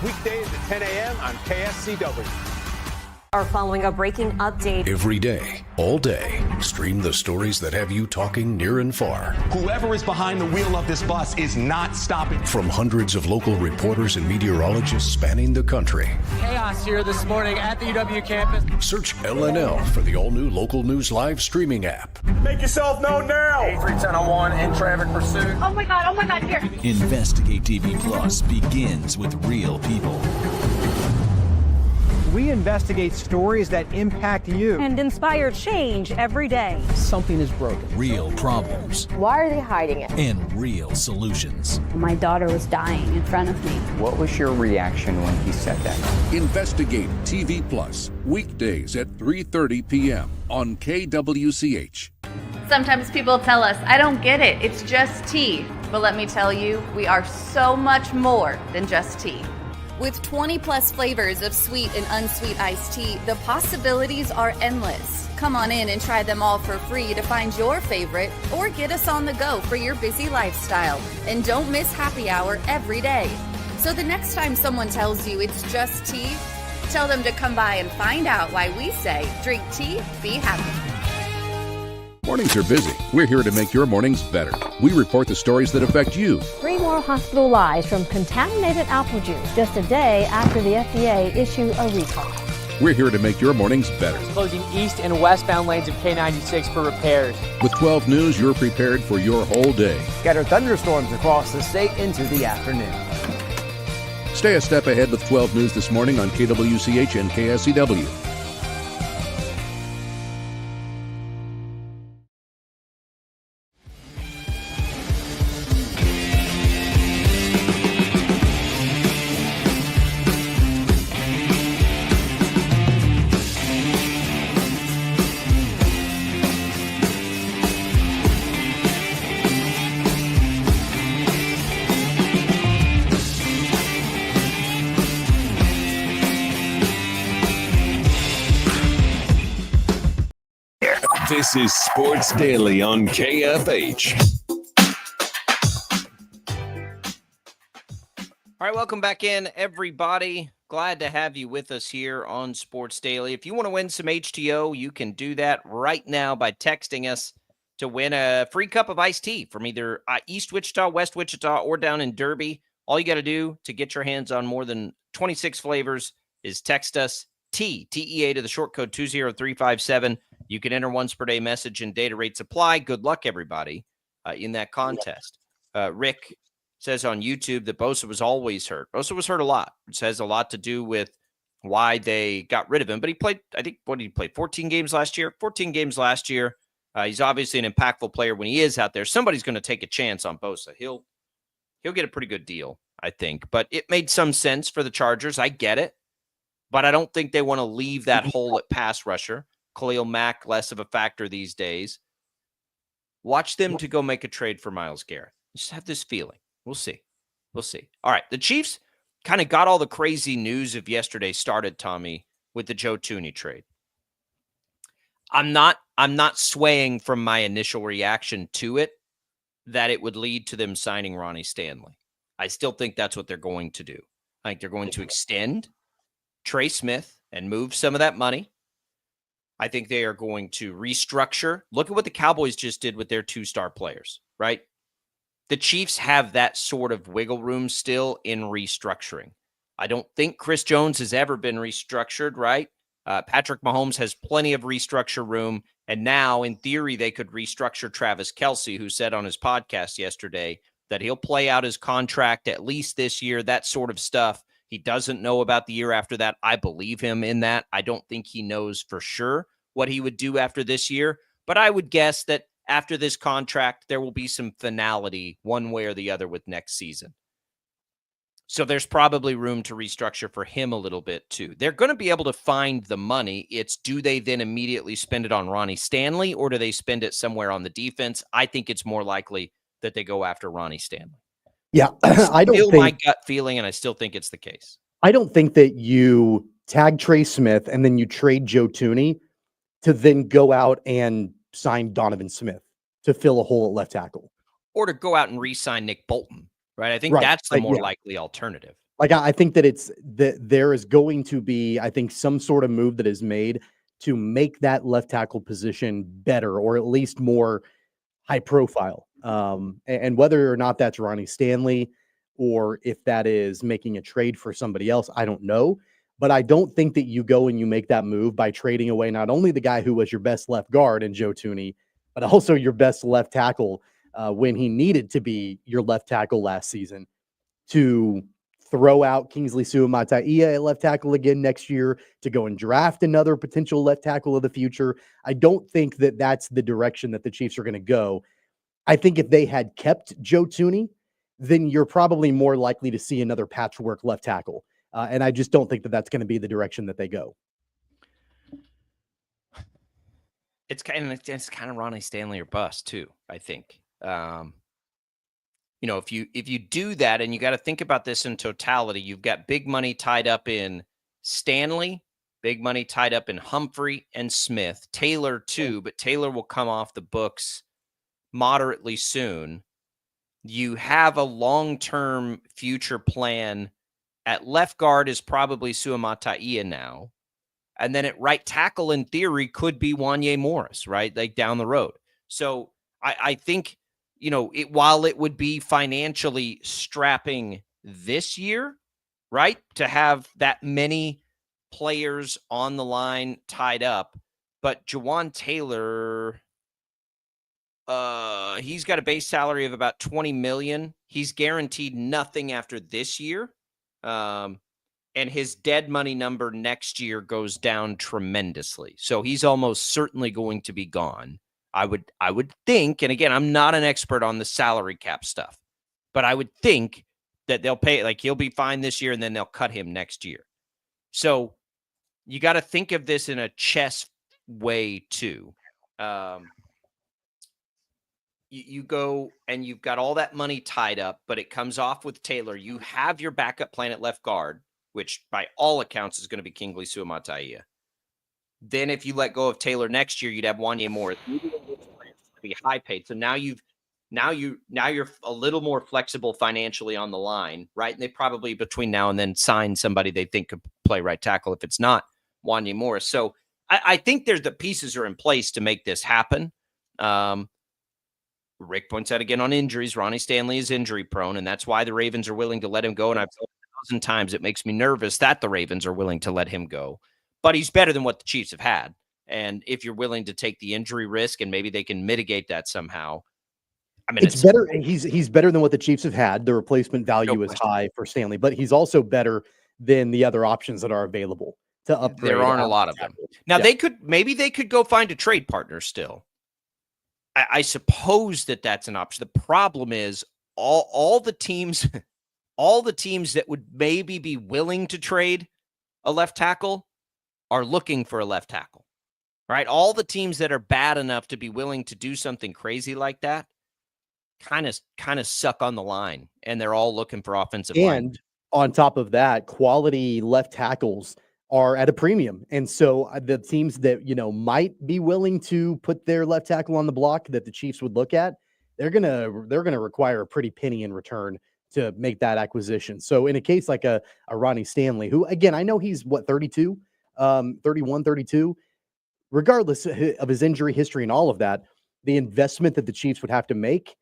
Weekdays at 10 a.m. on KSCW. Are following a breaking update. Every day, all day, stream the stories that have you talking near and far. Whoever is behind the wheel of this bus is not stopping. From hundreds of local reporters and meteorologists spanning the country. Chaos here this morning at the UW campus. Search LNL for the all-new Local News Live streaming app. Make yourself known now. 83101 in traffic pursuit. Oh my God, here. Investigate TV Plus begins with real people. We investigate stories that impact you and inspire change every day. Something is broken. Real problems. Why are they hiding it? And real solutions. My daughter was dying in front of me. What was your reaction when he said that? Investigate TV Plus, weekdays at 3:30 p.m. on KWCH. Sometimes people tell us, I don't get it, it's just tea. But let me tell you, we are so much more than just tea. With 20 plus flavors of sweet and unsweet iced tea, the possibilities are endless. Come on in and try them all for free to find your favorite or get us on the go for your busy lifestyle. And don't miss happy hour every day. So the next time someone tells you it's just tea, tell them to come by and find out why we say, drink tea, be happy. Mornings are busy. We're here to make your mornings better. We report the stories that affect you. 3 more hospital lies from contaminated apple juice just a day after the FDA issued a recall. We're here to make your mornings better. Closing east and westbound lanes of K96 for repairs. With 12 News, you're prepared for your whole day. Scattered thunderstorms across the state into the afternoon. Stay a step ahead with 12 News this morning on KWCH and KSCW. This is Sports Daily on KFH. All right, welcome back in, everybody. Glad to have you with us here on Sports Daily. If you want to win some HTO, you can do that right now by texting us to win a free cup of iced tea from either East Wichita, West Wichita, or down in Derby. All you got to do to get your hands on more than 26 flavors is text us TEA to the short code 20357. You can enter once per day message and data rates apply. Good luck, everybody, in that contest. Rick says on YouTube that Bosa was always hurt. Bosa was hurt a lot, which has a lot to do with why they got rid of him. But he played, I think, what did he play? 14 games last year? 14 games last year. He's obviously an impactful player when he is out there. Somebody's going to take a chance on Bosa. He'll get a pretty good deal, I think. But it made some sense for the Chargers. I get it. But I don't think they want to leave that hole at pass rusher. Khalil Mack, less of a factor these days. Watch them to go make a trade for Myles Garrett. Just have this feeling. We'll see. We'll see. All right. The Chiefs kind of got all the crazy news of yesterday started, Tommy, with the Joe Thuney trade. I'm not swaying from my initial reaction to it that it would lead to them signing Ronnie Stanley. I still think that's what they're going to do. I think they're going to extend Trey Smith and move some of that money. I think they are going to restructure. Look at what the Cowboys just did with their 2-star players, right? The Chiefs have that sort of wiggle room still in restructuring. I don't think Chris Jones has ever been restructured, right? Patrick Mahomes has plenty of restructure room. And now, in theory, they could restructure Travis Kelce, who said on his podcast yesterday that he'll play out his contract at least this year, that sort of stuff. He doesn't know about the year after that. I believe him in that. I don't think he knows for sure what he would do after this year. But I would guess that after this contract, there will be some finality one way or the other with next season. So there's probably room to restructure for him a little bit too. They're going to be able to find the money. It's do they then immediately spend it on Ronnie Stanley or do they spend it somewhere on the defense? I think it's more likely that they go after Ronnie Stanley. Yeah, I don't think my gut feeling, and I still think it's the case. I don't think that you tag Trey Smith and then you trade Joe Thuney to then go out and sign Donovan Smith to fill a hole at left tackle. Or to go out and re-sign Nick Bolton, right? I think that's the more likely alternative. Like, I think that there is going to be, I think, some sort of move that is made to make that left tackle position better or at least more high profile. And whether or not that's Ronnie Stanley or if that is making a trade for somebody else, I don't know. But I don't think that you go and you make that move by trading away not only the guy who was your best left guard in Joe Thuney, but also your best left tackle when he needed to be your left tackle last season, to throw out Kingsley Suamataia at left tackle again next year, to go and draft another potential left tackle of the future. I don't think that that's the direction that the Chiefs are going to go. I think if they had kept Joe Thuney, then you're probably more likely to see another patchwork left tackle. And I just don't think that that's going to be the direction that they go. It's kind of Ronnie Stanley or bust too, I think. If you do that, and you got to think about this in totality, you've got big money tied up in Stanley, big money tied up in Humphrey and Smith, Taylor too, but Taylor will come off the books moderately soon. You have a long-term future plan. At left guard is probably Suamataia now. And then at right tackle, in theory, could be Wanye Morris, right? Like down the road. So I think, while it would be financially strapping this year, right, to have that many players on the line tied up, but Jawan Taylor, he's got a base salary of about $20 million. He's guaranteed nothing after this year. And his dead money number next year goes down tremendously. So he's almost certainly going to be gone. I would think, and again, I'm not an expert on the salary cap stuff, but I would think that they'll pay, like he'll be fine this year and then they'll cut him next year. So you got to think of this in a chess way too. You go and you've got all that money tied up, but it comes off with Taylor. You have your backup plan at left guard, which by all accounts is going to be Kingsley Suamataia. Then if you let go of Taylor next year, you'd have Wanye Morris. Be high paid. So now you're a little more flexible financially on the line, right? And they probably between now and then sign somebody they think could play right tackle if it's not Wanye Morris. So I think the pieces are in place to make this happen. Rick points out again on injuries, Ronnie Stanley is injury prone, and that's why the Ravens are willing to let him go. And I've told him 1,000 times it makes me nervous that the Ravens are willing to let him go. But he's better than what the Chiefs have had. And if you're willing to take the injury risk and maybe they can mitigate that somehow, I mean, it's better. He's better than what the Chiefs have had. The replacement value is high for Stanley, but he's also better than the other options that are available to upgrade. There aren't a lot of them. Now they could go find a trade partner still. I suppose that's an option. The problem is all the teams that would maybe be willing to trade a left tackle are looking for a left tackle, right? All the teams that are bad enough to be willing to do something crazy like that kind of suck on the line, and they're all looking for offensive line. And on top of that, quality left tackles are at a premium. And so the teams that, might be willing to put their left tackle on the block that the Chiefs would look at, they're going to require a pretty penny in return to make that acquisition. So in a case like a Ronnie Stanley, who again, I know he's 32, 31, 32, regardless of his injury history and all of that, the investment that the Chiefs would have to make,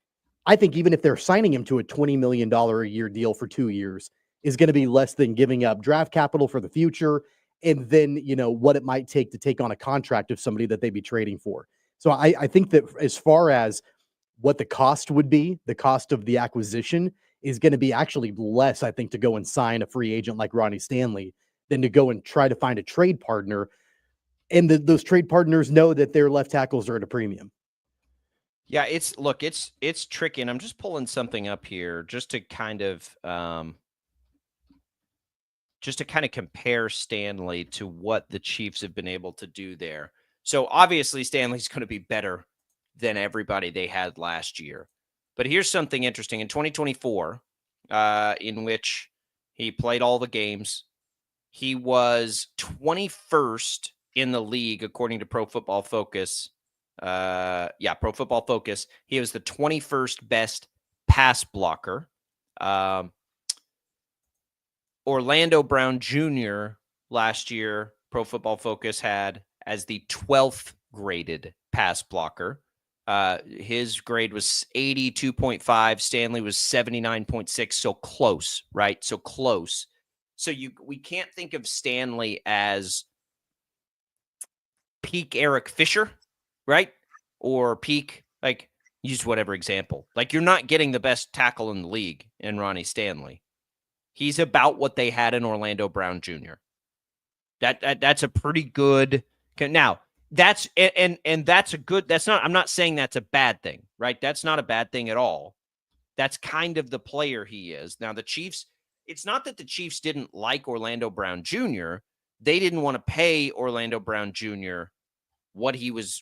I think even if they're signing him to a $20 million a year deal for 2 years, is going to be less than giving up draft capital for the future. And then, what it might take to take on a contract of somebody that they'd be trading for. So I think that as far as what the cost would be, the cost of the acquisition is going to be actually less, I think, to go and sign a free agent like Ronnie Stanley than to go and try to find a trade partner. And those trade partners know that their left tackles are at a premium. Yeah, it's tricky. And I'm just pulling something up here just to kind of compare Stanley to what the Chiefs have been able to do there. So obviously Stanley's going to be better than everybody they had last year. But here's something interesting. In 2024, in which he played all the games, he was 21st in the league, according to Pro Football Focus. Pro Football Focus. He was the 21st best pass blocker. Orlando Brown Jr. last year, Pro Football Focus had as the 12th graded pass blocker. His grade was 82.5. Stanley was 79.6. So close, right? So close. So we can't think of Stanley as peak Eric Fisher, right? Or peak, use whatever example. You're not getting the best tackle in the league in Ronnie Stanley. He's about what they had in Orlando Brown Jr. That's a pretty good. Now that's a good. That's not. I'm not saying that's a bad thing, right? That's not a bad thing at all. That's kind of the player he is. Now the Chiefs. It's not that the Chiefs didn't like Orlando Brown Jr. They didn't want to pay Orlando Brown Jr. what he was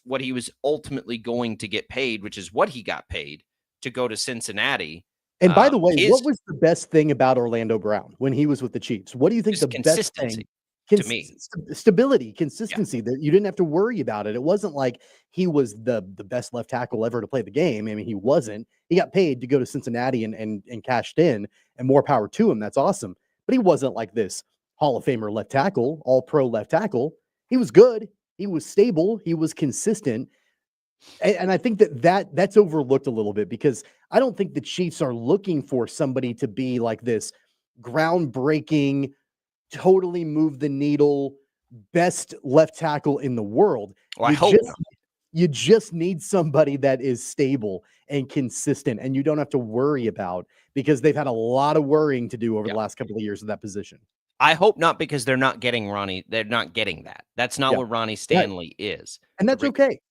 ultimately going to get paid, which is what he got paid to go to Cincinnati. And by the way, what was the best thing about Orlando Brown when he was with the Chiefs? What do you think the best thing? To me, stability, consistency, that you didn't have to worry about it. It wasn't like he was the best left tackle ever to play the game. I mean, he wasn't. He got paid to go to Cincinnati and cashed in, and more power to him. That's awesome. But he wasn't like this Hall of Famer left tackle, all pro left tackle. He was good. He was stable. He was consistent. And I think that's overlooked a little bit, because I don't think the Chiefs are looking for somebody to be like this groundbreaking, totally move the needle, best left tackle in the world. Well, I hope not. You just need somebody that is stable and consistent, and you don't have to worry about, because they've had a lot of worrying to do over the last couple of years of that position. I hope not, because they're not getting Ronnie. They're not getting that. That's not what Ronnie Stanley is. And that's okay.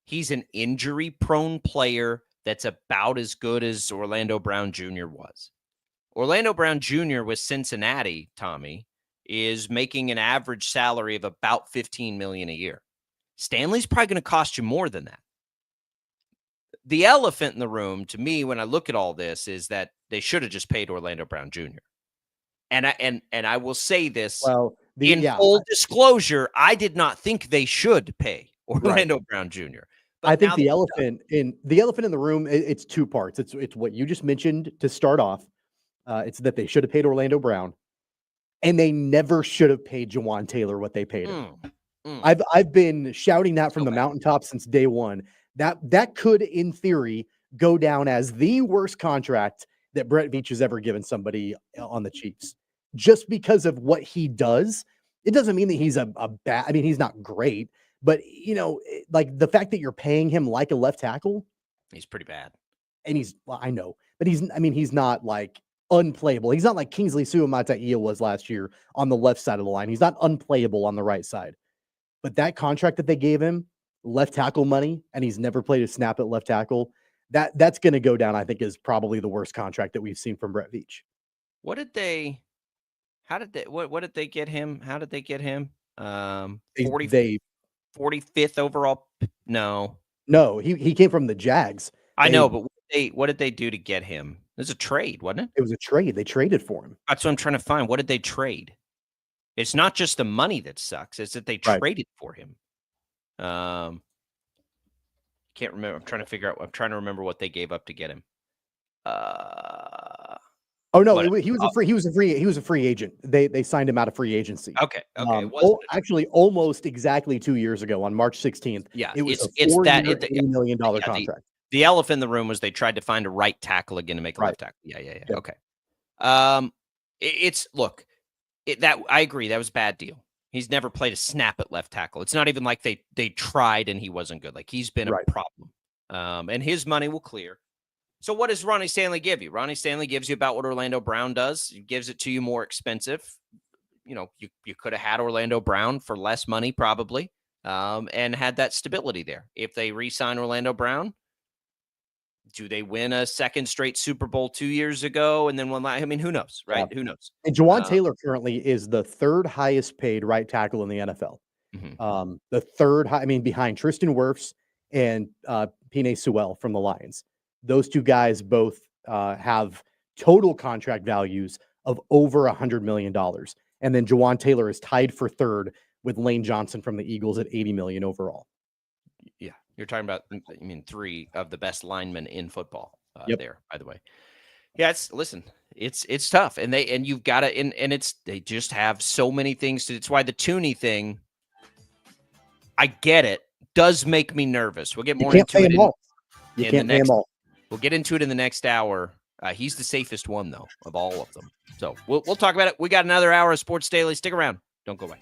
He's an injury-prone player that's about as good as Orlando Brown Jr. was. Orlando Brown Jr. with Cincinnati, Tommy, is making an average salary of about $15 million a year. Stanley's probably going to cost you more than that. The elephant in the room, to me, when I look at all this, is that they should have just paid Orlando Brown Jr. And I will say this in full disclosure, I did not think they should pay Orlando Brown Jr. But I think the elephant in the room, it's two parts. It's what you just mentioned to start off. It's that they should have paid Orlando Brown, and they never should have paid Jawan Taylor what they paid him. I've been shouting that from the mountaintop since day one. That could, in theory, go down as the worst contract that Brett Veach has ever given somebody on the Chiefs. Just because of what he does, it doesn't mean that he's a bad, I mean, he's not great, but like the fact that you're paying him like a left tackle. He's pretty bad. And I know, but he's not like unplayable. He's not like Kingsley Suamataia was last year on the left side of the line. He's not unplayable on the right side. But that contract that they gave him, left tackle money, and he's never played a snap at left tackle, that's going to go down, I think, is probably the worst contract that we've seen from Brett Veach. What did they get him? How did they get him? 45th overall? No, he came from the Jags. I know, but what did they do to get him? It was a trade, wasn't it? It was a trade. They traded for him. That's what I'm trying to find. What did they trade? It's not just the money that sucks. It's that they traded for him. Can't remember. I'm trying to remember what they gave up to get him. He was a free agent. They signed him out of free agency. Okay. Actually, almost exactly 2 years ago on March 16th. Yeah, it was $80 million contract. The elephant in the room was they tried to find a right tackle again to make a left tackle. Yeah. Okay. I agree. That was a bad deal. He's never played a snap at left tackle. It's not even like they tried and he wasn't good. Like he's been a problem. And his money will clear. So what does Ronnie Stanley give you? Ronnie Stanley gives you about what Orlando Brown does. He gives it to you more expensive. You could have had Orlando Brown for less money probably, and had that stability there. If they re-sign Orlando Brown, do they win a second straight Super Bowl 2 years ago and then one? I mean, who knows, right? Yeah. Who knows? And Jawan Taylor currently is the third highest paid right tackle in the NFL. Mm-hmm. The third, behind Tristan Wirfs and Penei Sewell from the Lions. Those two guys both have total contract values of over $100 million. And then Jawan Taylor is tied for third with Lane Johnson from the Eagles at $80 million overall. Yeah. You're talking about, three of the best linemen in football there, by the way. Yeah, it's tough. And you've got to, and they just have so many things it's why the Thuney thing, I get it, does make me nervous. We'll get more into it. You can't pay them all. We'll get into it in the next hour. He's the safest one, though, of all of them. So we'll talk about it. We got another hour of Sports Daily. Stick around. Don't go away.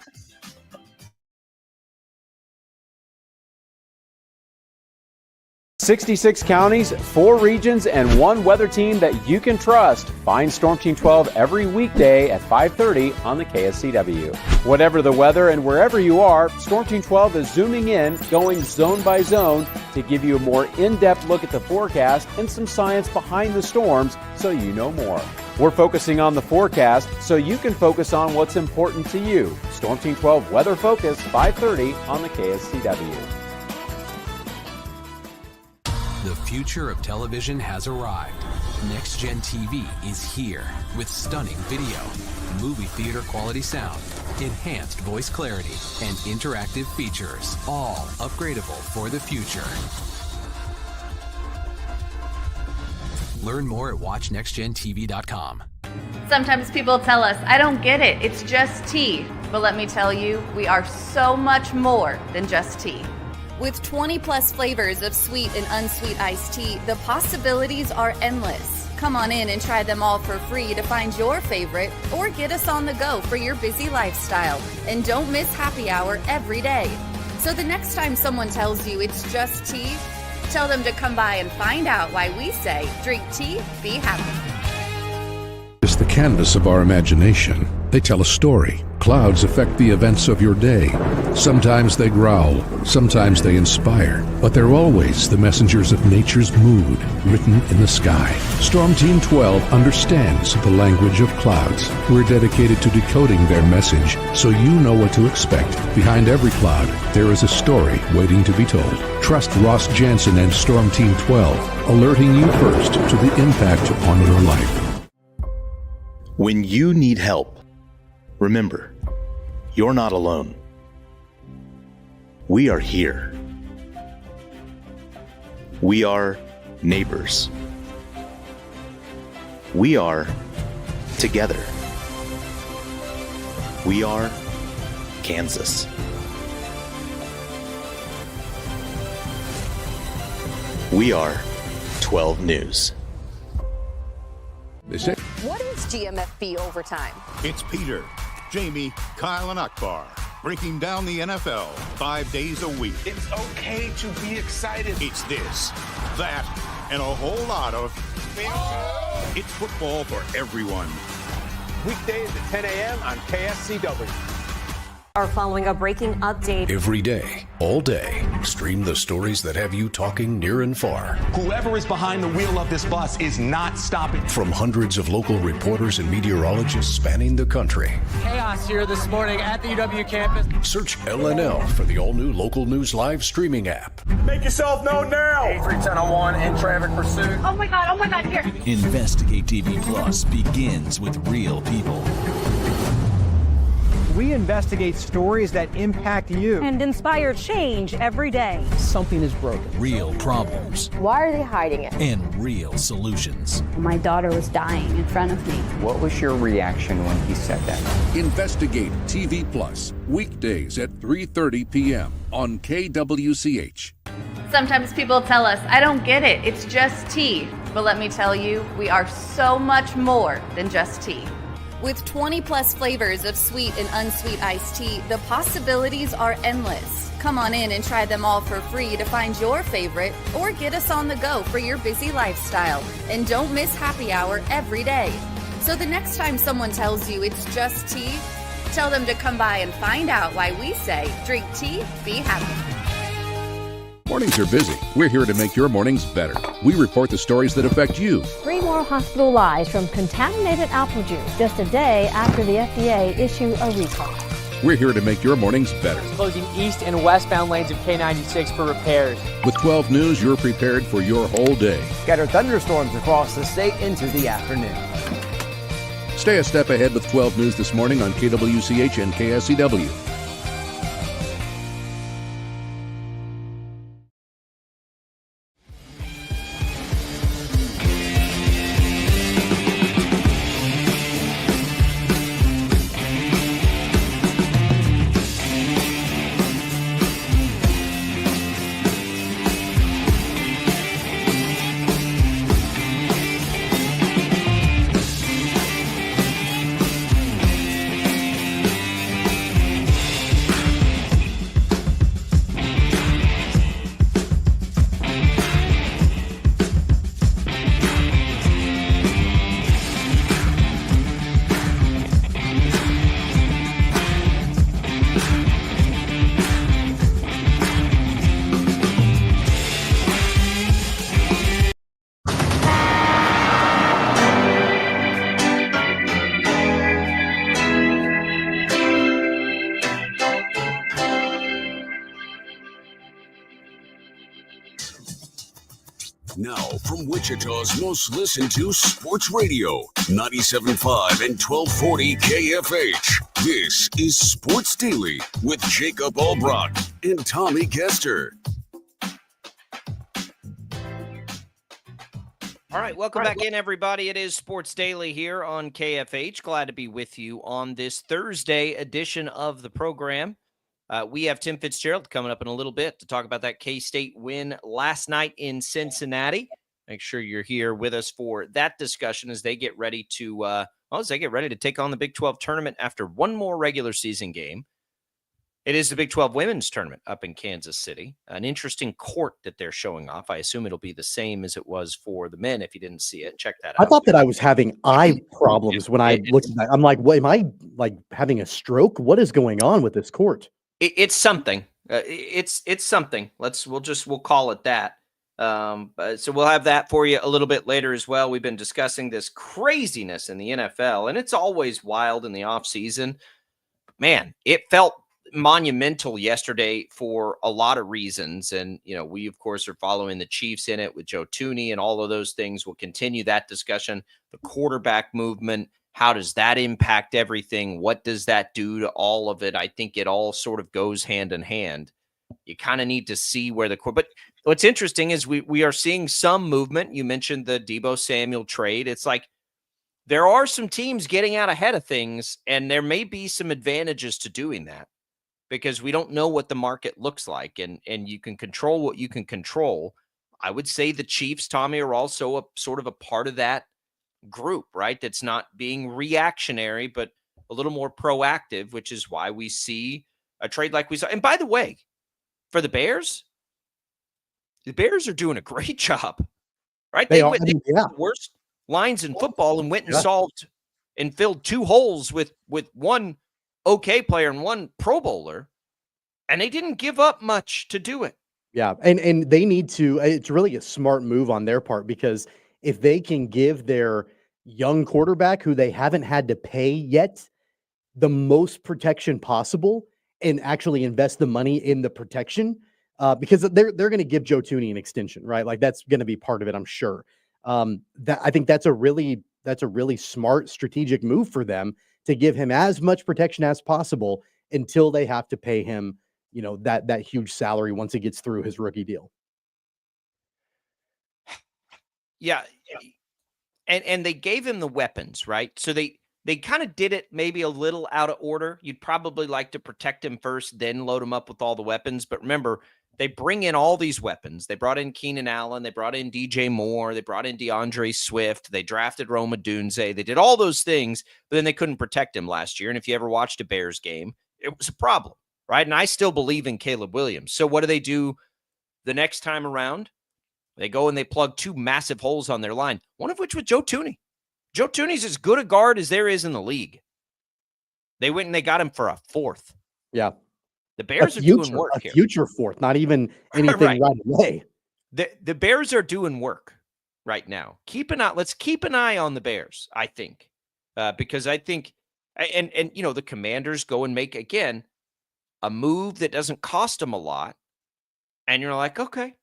66 counties, 4 regions, and 1 weather team that you can trust. Find Storm Team 12 every weekday at 5:30 on the KSCW. Whatever the weather and wherever you are, Storm Team 12 is zooming in, going zone by zone to give you a more in-depth look at the forecast and some science behind the storms so you know more. We're focusing on the forecast so you can focus on what's important to you. Storm Team 12 Weather Focus, 5:30 on the KSCW. The future of television has arrived. Next Gen TV is here with stunning video, movie theater quality sound, enhanced voice clarity, and interactive features, all upgradable for the future. Learn more at watchnextgentv.com. Sometimes people tell us, I don't get it, it's just tea. But let me tell you, we are so much more than just tea. With 20 plus flavors of sweet and unsweet iced tea, the possibilities are endless. Come on in and try them all for free to find your favorite or get us on the go for your busy lifestyle. And don't miss happy hour every day. So the next time someone tells you it's just tea, tell them to come by and find out why we say drink tea, be happy. It's the canvas of our imagination. They tell a story. Clouds affect the events of your day. Sometimes they growl, sometimes they inspire, but they're always the messengers of nature's mood written in the sky. Storm Team 12 understands the language of clouds. We're dedicated to decoding their message so you know what to expect. Behind every cloud, there is a story waiting to be told. Trust Ross Jansen and Storm Team 12, alerting you first to the impact on your life. When you need help, remember, you're not alone. We are here. We are neighbors. We are together. We are Kansas. We are 12 News. They say, What is GMFB overtime? It's Peter, Jamie, Kyle, and Akbar breaking down the NFL 5 days a week. It's okay to be excited. It's this, that, and a whole lot of It's football for everyone. Weekdays at 10 a.m. on KSCW. Are following a breaking update. Every day, all day, stream the stories that have you talking near and far. Whoever is behind the wheel of this bus is not stopping. From hundreds of local reporters and meteorologists spanning the country. Chaos here this morning at the UW campus. Search LNL for the all-new Local News Live streaming app. Make yourself known now. 83101 in traffic pursuit. Oh my God, here. Investigate TV Plus begins with real people. We investigate stories that impact you. And inspire change every day. Something is broken. Real problems. Why are they hiding it? And real solutions. My daughter was dying in front of me. What was your reaction when he said that? Investigate TV Plus, weekdays at 3:30 p.m. on KWCH. Sometimes people tell us, I don't get it, it's just tea. But let me tell you, we are so much more than just tea. With 20 plus flavors of sweet and unsweet iced tea, the possibilities are endless. Come on in and try them all for free to find your favorite or get us on the go for your busy lifestyle. And don't miss happy hour every day. So the next time someone tells you it's just tea, tell them to come by and find out why we say drink tea, be happy. Mornings are busy. We're here to make your mornings better. We report the stories that affect you. 3 more hospital lies from contaminated apple juice just a day after the FDA issued a recall. We're here to make your mornings better. Closing east and westbound lanes of K96 for repairs. With 12 News, you're prepared for your whole day. Scattered thunderstorms across the state into the afternoon. Stay a step ahead with 12 News this morning on KWCH and KSCW. Now, from Wichita's most listened to sports radio, 97.5 and 1240 KFH. This is Sports Daily with Jacob Albrock and Tommy Kester. All right, welcome back in, everybody. It is Sports Daily here on KFH. Glad to be with you on this Thursday edition of the program. We have Tim Fitzgerald coming up in a little bit to talk about that K-State win last night in Cincinnati. Make sure you're here with us for that discussion as they get ready to take on the Big 12 tournament after one more regular season game. It is the Big 12 women's tournament up in Kansas City. An interesting court that they're showing off. I assume it'll be the same as it was for the men. If you didn't see it, check that out. I thought that I was having eye problems when I looked at that. I'm like, what, am I like having a stroke? What is going on with this court? It's something. It's something. We'll call it that. So we'll have that for you a little bit later as well. We've been discussing this craziness in the NFL, and it's always wild in the offseason. Man, it felt monumental yesterday for a lot of reasons. And, we, of course, are following the Chiefs in it with Joe Thuney and all of those things. We'll continue that discussion. The quarterback movement. How does that impact everything? What does that do to all of it? I think it all sort of goes hand in hand. You kind of need to see where but what's interesting is we are seeing some movement. You mentioned the Deebo Samuel trade. It's like there are some teams getting out ahead of things, and there may be some advantages to doing that because we don't know what the market looks like, and you can control what you can control. I would say the Chiefs, Tommy, are also a sort of a part of that group, right? That's not being reactionary, but a little more proactive, which is why we see a trade like we saw. And by the way, for the Bears are doing a great job, right? They went the worst lines in football and went and solved and filled 2 holes with one okay player and one Pro Bowler, and they didn't give up much to do it. Yeah, and they need to. It's really a smart move on their part, because if they can give their young quarterback, who they haven't had to pay yet, the most protection possible, and actually invest the money in the protection, because they're going to give Joe Thuney an extension, right? Like, that's going to be part of it, I'm sure. That I think that's a really smart strategic move for them, to give him as much protection as possible until they have to pay him, that huge salary once he gets through his rookie deal. Yeah. And they gave him the weapons, right? So they kind of did it maybe a little out of order. You'd probably like to protect him first, then load him up with all the weapons. But remember, they bring in all these weapons. They brought in Keenan Allen. They brought in DJ Moore. They brought in DeAndre Swift. They drafted Rome Odunze. They did all those things, but then they couldn't protect him last year. And if you ever watched a Bears game, it was a problem, right? And I still believe in Caleb Williams. So what do they do the next time around? They go and they plug 2 massive holes on their line, one of which was Joe Thuney. Joe Thuney's as good a guard as there is in the league. They went and they got him for a 4th. Yeah. The Bears are doing work here. A future 4th, not even anything right away. The Bears are doing work right now. Let's keep an eye on the Bears, I think. Because I think, and the Commanders go and make, again, a move that doesn't cost them a lot. And you're like, okay.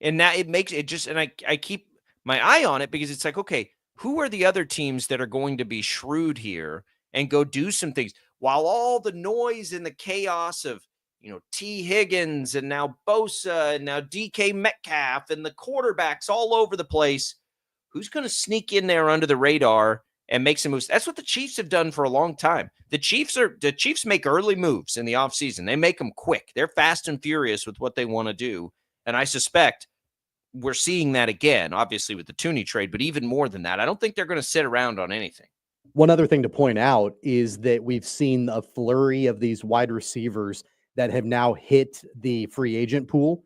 And that it makes it just, and I keep my eye on it, because it's like, okay, who are the other teams that are going to be shrewd here and go do some things while all the noise and the chaos of, T. Higgins and now Bosa and now DK Metcalf and the quarterbacks all over the place? Who's going to sneak in there under the radar and make some moves? That's what the Chiefs have done for a long time. The Chiefs make early moves in the offseason. They make them quick. They're fast and furious with what they want to do. And I suspect we're seeing that again, obviously, with the Thuney trade, but even more than that, I don't think they're going to sit around on anything. One other thing to point out is that we've seen a flurry of these wide receivers that have now hit the free agent pool.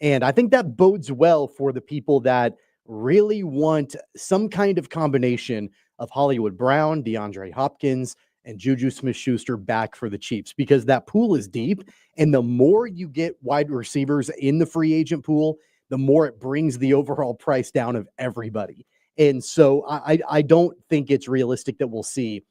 And I think that bodes well for the people that really want some kind of combination of Hollywood Brown, DeAndre Hopkins, and Juju Smith-Schuster back for the Chiefs, because that pool is deep. And the more you get wide receivers in the free agent pool, the more it brings the overall price down of everybody. And so I don't think it's realistic that we'll see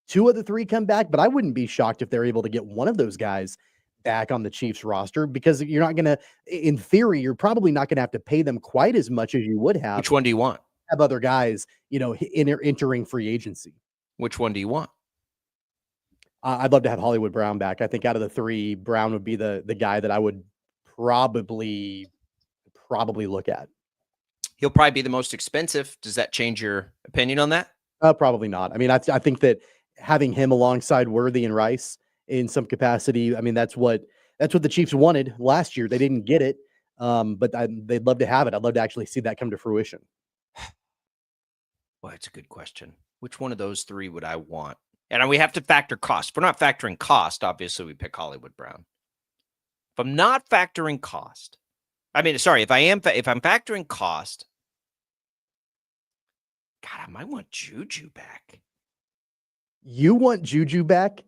2 of the 3 come back, but I wouldn't be shocked if they're able to get one of those guys back on the Chiefs roster, because you're not going to, in theory, you're probably not going to have to pay them quite as much as you would have. Which one do you want? Have other guys, entering free agency. Which one do you want? I'd love to have Hollywood Brown back. I think out of the 3, Brown would be the guy that I would probably look at. He'll probably be the most expensive. Does that change your opinion on that? Probably not. I mean, I think that having him alongside Worthy and Rice in some capacity, I mean, that's what the Chiefs wanted last year. They didn't get it, but they'd love to have it. I'd love to actually see that come to fruition. Well, it's a good question. Which one of those 3 would I want? And we have to factor cost. If we're not factoring cost, obviously we pick Hollywood Brown. If I'm not factoring cost, if I'm factoring cost, God, I might want Juju back. You want Juju back?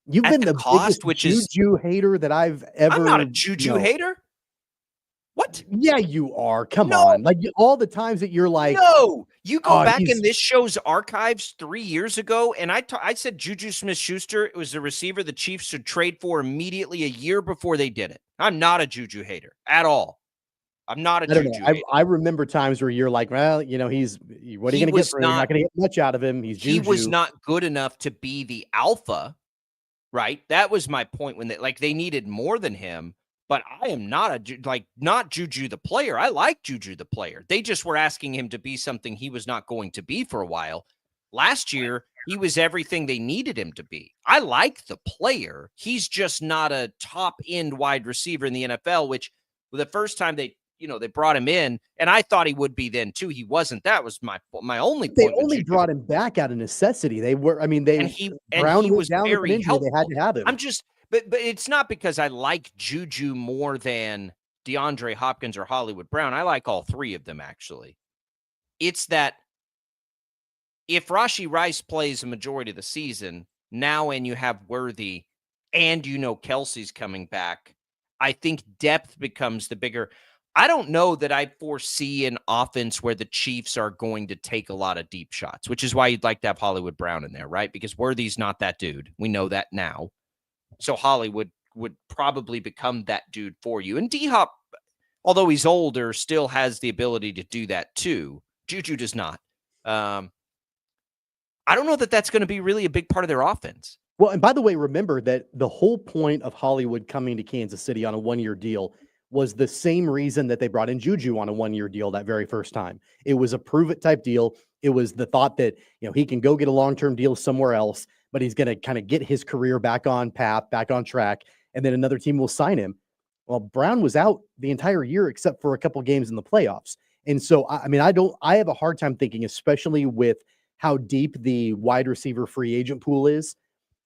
You've been the biggest Juju hater that I've ever. I'm not a Juju hater. What? Yeah, you are. Come on. Like, all the times that you're like. No, you go back in this show's archives 3 years ago, and I said Juju Smith-Schuster was the receiver the Chiefs should trade for immediately a year before they did it. I'm not a Juju hater at all. I'm not a Juju hater. I remember times where you're like, well, what are you going to get for him? You're not going to get much out of him. He's Juju. He was not good enough to be the alpha, right? That was my point when they needed more than him. But I am not not Juju the player. I like Juju the player. They just were asking him to be something he was not going to be for a while. Last year, he was everything they needed him to be. I like the player. He's just not a top-end wide receiver in the NFL, which the first time they they brought him in, and I thought he would be then too. He wasn't. That was my only point. They only brought him back out of necessity. They were, Brown he went was down with an very injury. helpful. They had to have him. But it's not because I like Juju more than DeAndre Hopkins or Hollywood Brown. I like all three of them, actually. It's that if Rashee Rice plays a majority of the season, now and you have Worthy and Kelsey's coming back, I think depth becomes the bigger. I don't know that I foresee an offense where the Chiefs are going to take a lot of deep shots, which is why you'd like to have Hollywood Brown in there, right? Because Worthy's not that dude. We know that now. So Hollywood would probably become that dude for you. And D-Hop, although he's older, still has the ability to do that too. Juju does not. I don't know that that's going to be really a big part of their offense. Well, and by the way, remember that the whole point of Hollywood coming to Kansas City on a one-year deal was the same reason that they brought in Juju on a one-year deal that very first time. It was a prove-it type deal. It was the thought that, he can go get a long-term deal somewhere else, but he's going to kind of get his career back on path, back on track, and then another team will sign him. Well, Brown was out the entire year except for a couple games in the playoffs. And so, I have a hard time thinking, especially with how deep the wide receiver free agent pool is,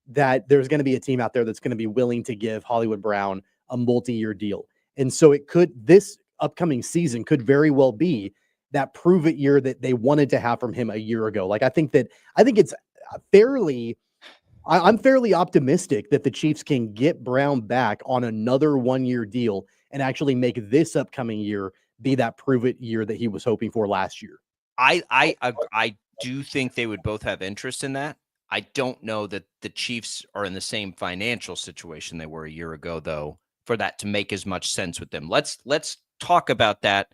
that there's going to be a team out there that's going to be willing to give Hollywood Brown a multi-year deal. And so this upcoming season could very well be that prove it year that they wanted to have from him a year ago. I think it's I'm fairly optimistic that the Chiefs can get Brown back on another one-year deal and actually make this upcoming year be that prove it year that he was hoping for last year. I do think they would both have interest in that. I don't know that the Chiefs are in the same financial situation they were a year ago, though, for that to make as much sense with them. Let's talk about that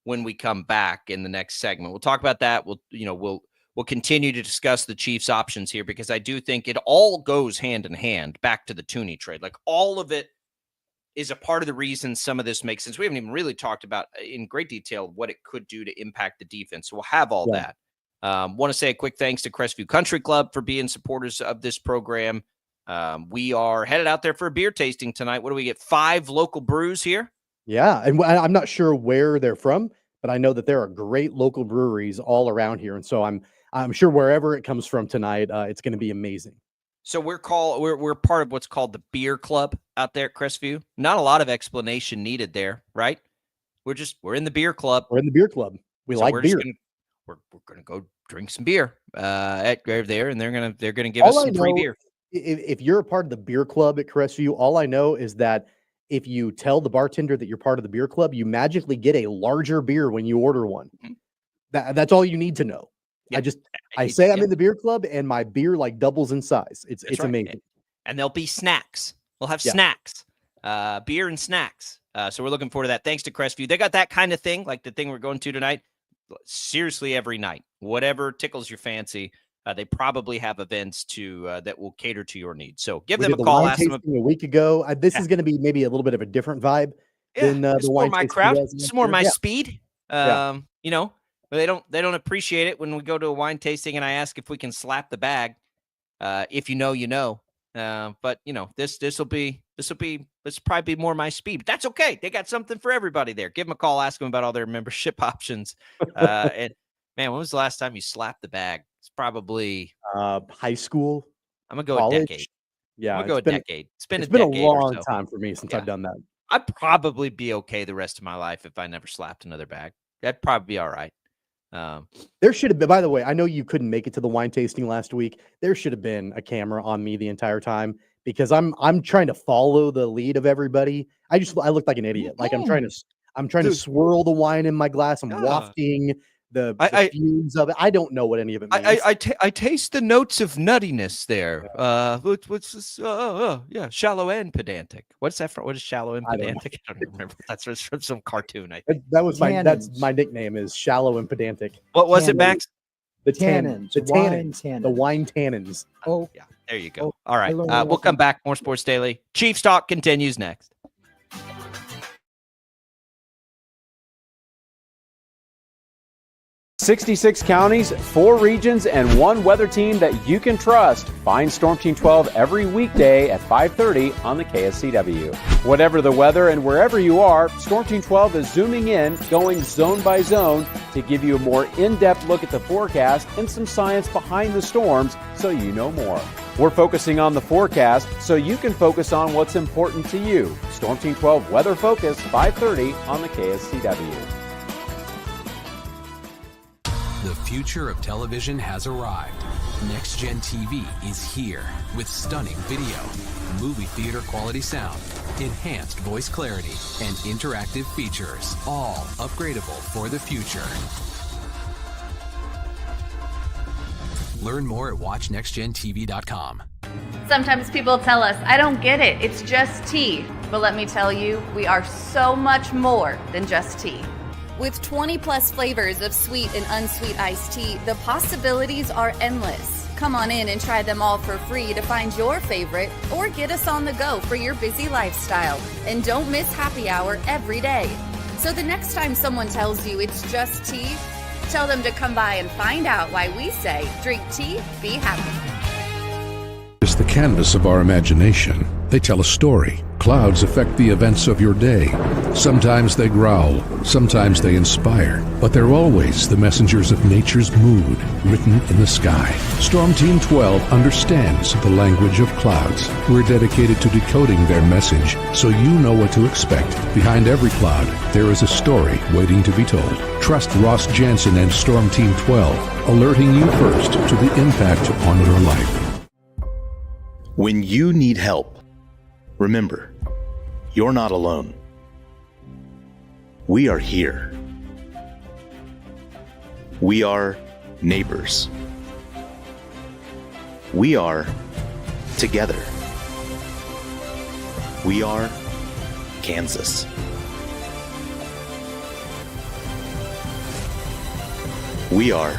when we come back in the next segment. We'll talk about that. We'll continue to discuss the Chiefs' options here, because I do think it all goes hand in hand back to the Thuney trade. All of it is a part of the reason some of this makes sense. We haven't even really talked about in great detail what it could do to impact the defense. So we'll have all that. Want to say a quick thanks to Crestview Country Club for being supporters of this program. We are headed out there for a beer tasting tonight. What do we get? 5 local brews here? Yeah, and I'm not sure where they're from, but I know that there are great local breweries all around here. And so I'm sure wherever it comes from tonight, it's going to be amazing. So we're part of what's called the beer club out there at Crestview. Not a lot of explanation needed there, right? We're in the beer club. We're in the beer club. We like beer. We're gonna go drink some beer at there, and they're gonna give us some free beer. If you're a part of the beer club at Crestview, all I know is that if you tell the bartender that you're part of the beer club, you magically get a larger beer when you order one. Mm-hmm. That's all you need to know. Yep. I say I'm in the beer club, and my beer doubles in size. It's right. Amazing. And there'll be snacks. We'll have snacks, beer and snacks. So we're looking forward to that. Thanks to Crestview. They got that kind of thing, like the thing we're going to tonight. Seriously, every night, whatever tickles your fancy. They probably have events that will cater to your needs. So give them a call. Ask them a week ago. This is going to be maybe a little bit of a different vibe than the wine. My crowd. It's more my speed. But they don't appreciate it when we go to a wine tasting and I ask if we can slap the bag. If you know, you know. But this will probably be more my speed. But that's okay. They got something for everybody there. Give them a call. Ask them about all their membership options. And man, when was the last time you slapped the bag? It's probably high school. I'm gonna go college. a decade. Yeah, I'm gonna go a decade. It's been a long time for me since I've done that. I'd probably be okay the rest of my life if I never slapped another bag. That'd probably be all right. There should have been, by the way, I know you couldn't make it to the wine tasting last week. There should have been a camera on me the entire time, because I'm trying to follow the lead of everybody. I look like an idiot. I'm trying to swirl the wine in my glass. I'm wafting the fumes of it. I don't know what any of it means. I taste the notes of nuttiness there. What's this? Yeah, shallow and pedantic. What's that from? What is shallow and pedantic? I don't remember. That's from some cartoon. I think that's my nickname is shallow and pedantic. What was it, Max? The tannins. The wine tannins. Oh, yeah. There you go. All right. We'll come back. More Sports Daily. Chiefs Talk continues next. 66 counties, 4 regions, and 1 weather team that you can trust. Find Storm Team 12 every weekday at 5:30 on the KSCW. Whatever the weather and wherever you are, Storm Team 12 is zooming in, going zone by zone to give you a more in-depth look at the forecast and some science behind the storms so you know more. We're focusing on the forecast so you can focus on what's important to you. Storm Team 12 Weather Focus, 5:30 on the KSCW. The future of television has arrived. Next Gen TV is here with stunning video, movie theater quality sound, enhanced voice clarity, and interactive features, all upgradable for the future. Learn more at watchnextgentv.com. Sometimes people tell us, I don't get it, it's just tea. But let me tell you, we are so much more than just tea. With 20 plus flavors of sweet and unsweet iced tea, the possibilities are endless. Come on in and try them all for free to find your favorite or get us on the go for your busy lifestyle. And don't miss happy hour every day. So the next time someone tells you it's just tea, tell them to come by and find out why we say, drink tea, be happy. It's the canvas of our imagination. They tell a story. Clouds affect the events of your day. Sometimes they growl, sometimes they inspire, but they're always the messengers of nature's mood, written in the sky. Storm Team 12 understands the language of clouds. We're dedicated to decoding their message so you know what to expect. Behind every cloud, there is a story waiting to be told. Trust Ross Jansen and Storm Team 12, alerting you first to the impact on your life. When you need help, remember, you're not alone. We are here. We are neighbors. We are together. We are Kansas. We are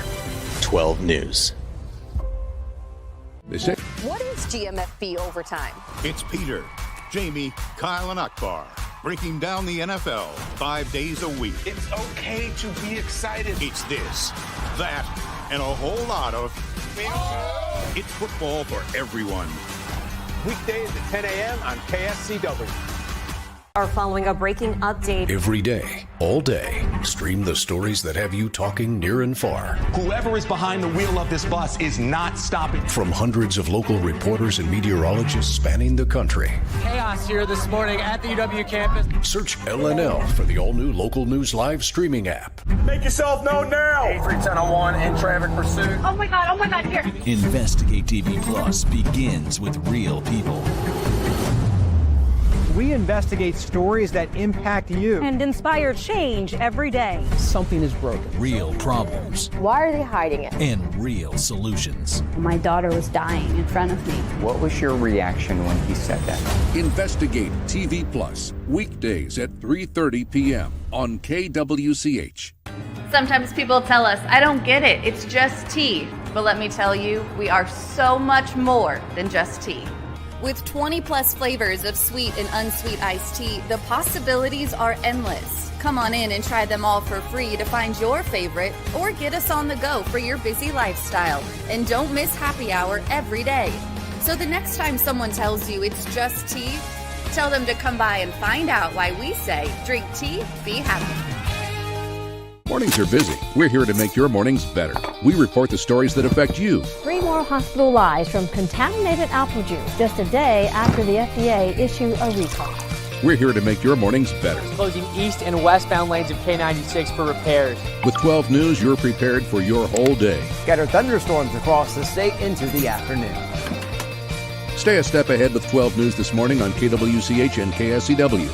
12 News. What is GMFB overtime? It's Peter, Jamie, Kyle, and Akbar breaking down the NFL 5 days a week. It's okay to be excited. It's this, that, and a whole lot of... It's football for everyone. Weekdays at 10 a.m. on KSCW. Are following a breaking update. Every day, all day, stream the stories that have you talking near and far. Whoever is behind the wheel of this bus is not stopping. From hundreds of local reporters and meteorologists spanning the country. Chaos here this morning at the UW campus. Search LNL for the all-new Local News Live streaming app. Make yourself known now. 83101 in traffic pursuit. Oh my God, here. Investigate TV Plus begins with real people. We investigate stories that impact you. And inspire change every day. Something is broken. Real problems. Why are they hiding it? And real solutions. My daughter was dying in front of me. What was your reaction when he said that? Investigate TV Plus, weekdays at 3:30 p.m. on KWCH. Sometimes people tell us, I don't get it, it's just tea. But let me tell you, we are so much more than just tea. With 20 plus flavors of sweet and unsweet iced tea, the possibilities are endless. Come on in and try them all for free to find your favorite or get us on the go for your busy lifestyle. And don't miss happy hour every day. So the next time someone tells you it's just tea, tell them to come by and find out why we say, drink tea, be happy. Mornings are busy. We're here to make your mornings better. We report the stories that affect you. 3 more hospital lies from contaminated apple juice just a day after the FDA issued a recall. We're here to make your mornings better. Closing east and westbound lanes of K96 for repairs. With 12 News, you're prepared for your whole day. Scattered thunderstorms across the state into the afternoon. Stay a step ahead with 12 News this morning on KWCH and KSCW.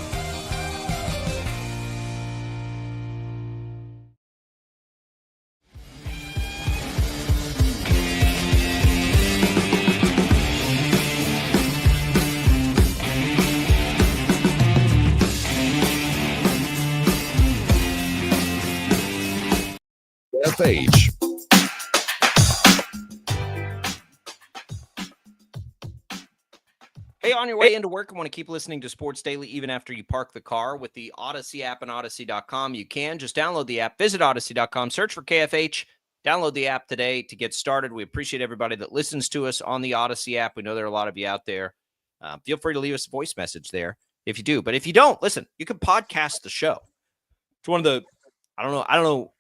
FH. Hey, on your way into work, I want to keep listening to Sports Daily even after you park the car with the Odyssey app and Odyssey.com. You can just download the app, visit Odyssey.com, search for KFH, download the app today to get started. We appreciate everybody that listens to us on the Odyssey app. We know there are a lot of you out there. Feel free to leave us a voice message there if you do. But if you don't, listen, you can podcast the show. It's one of the, I don't know,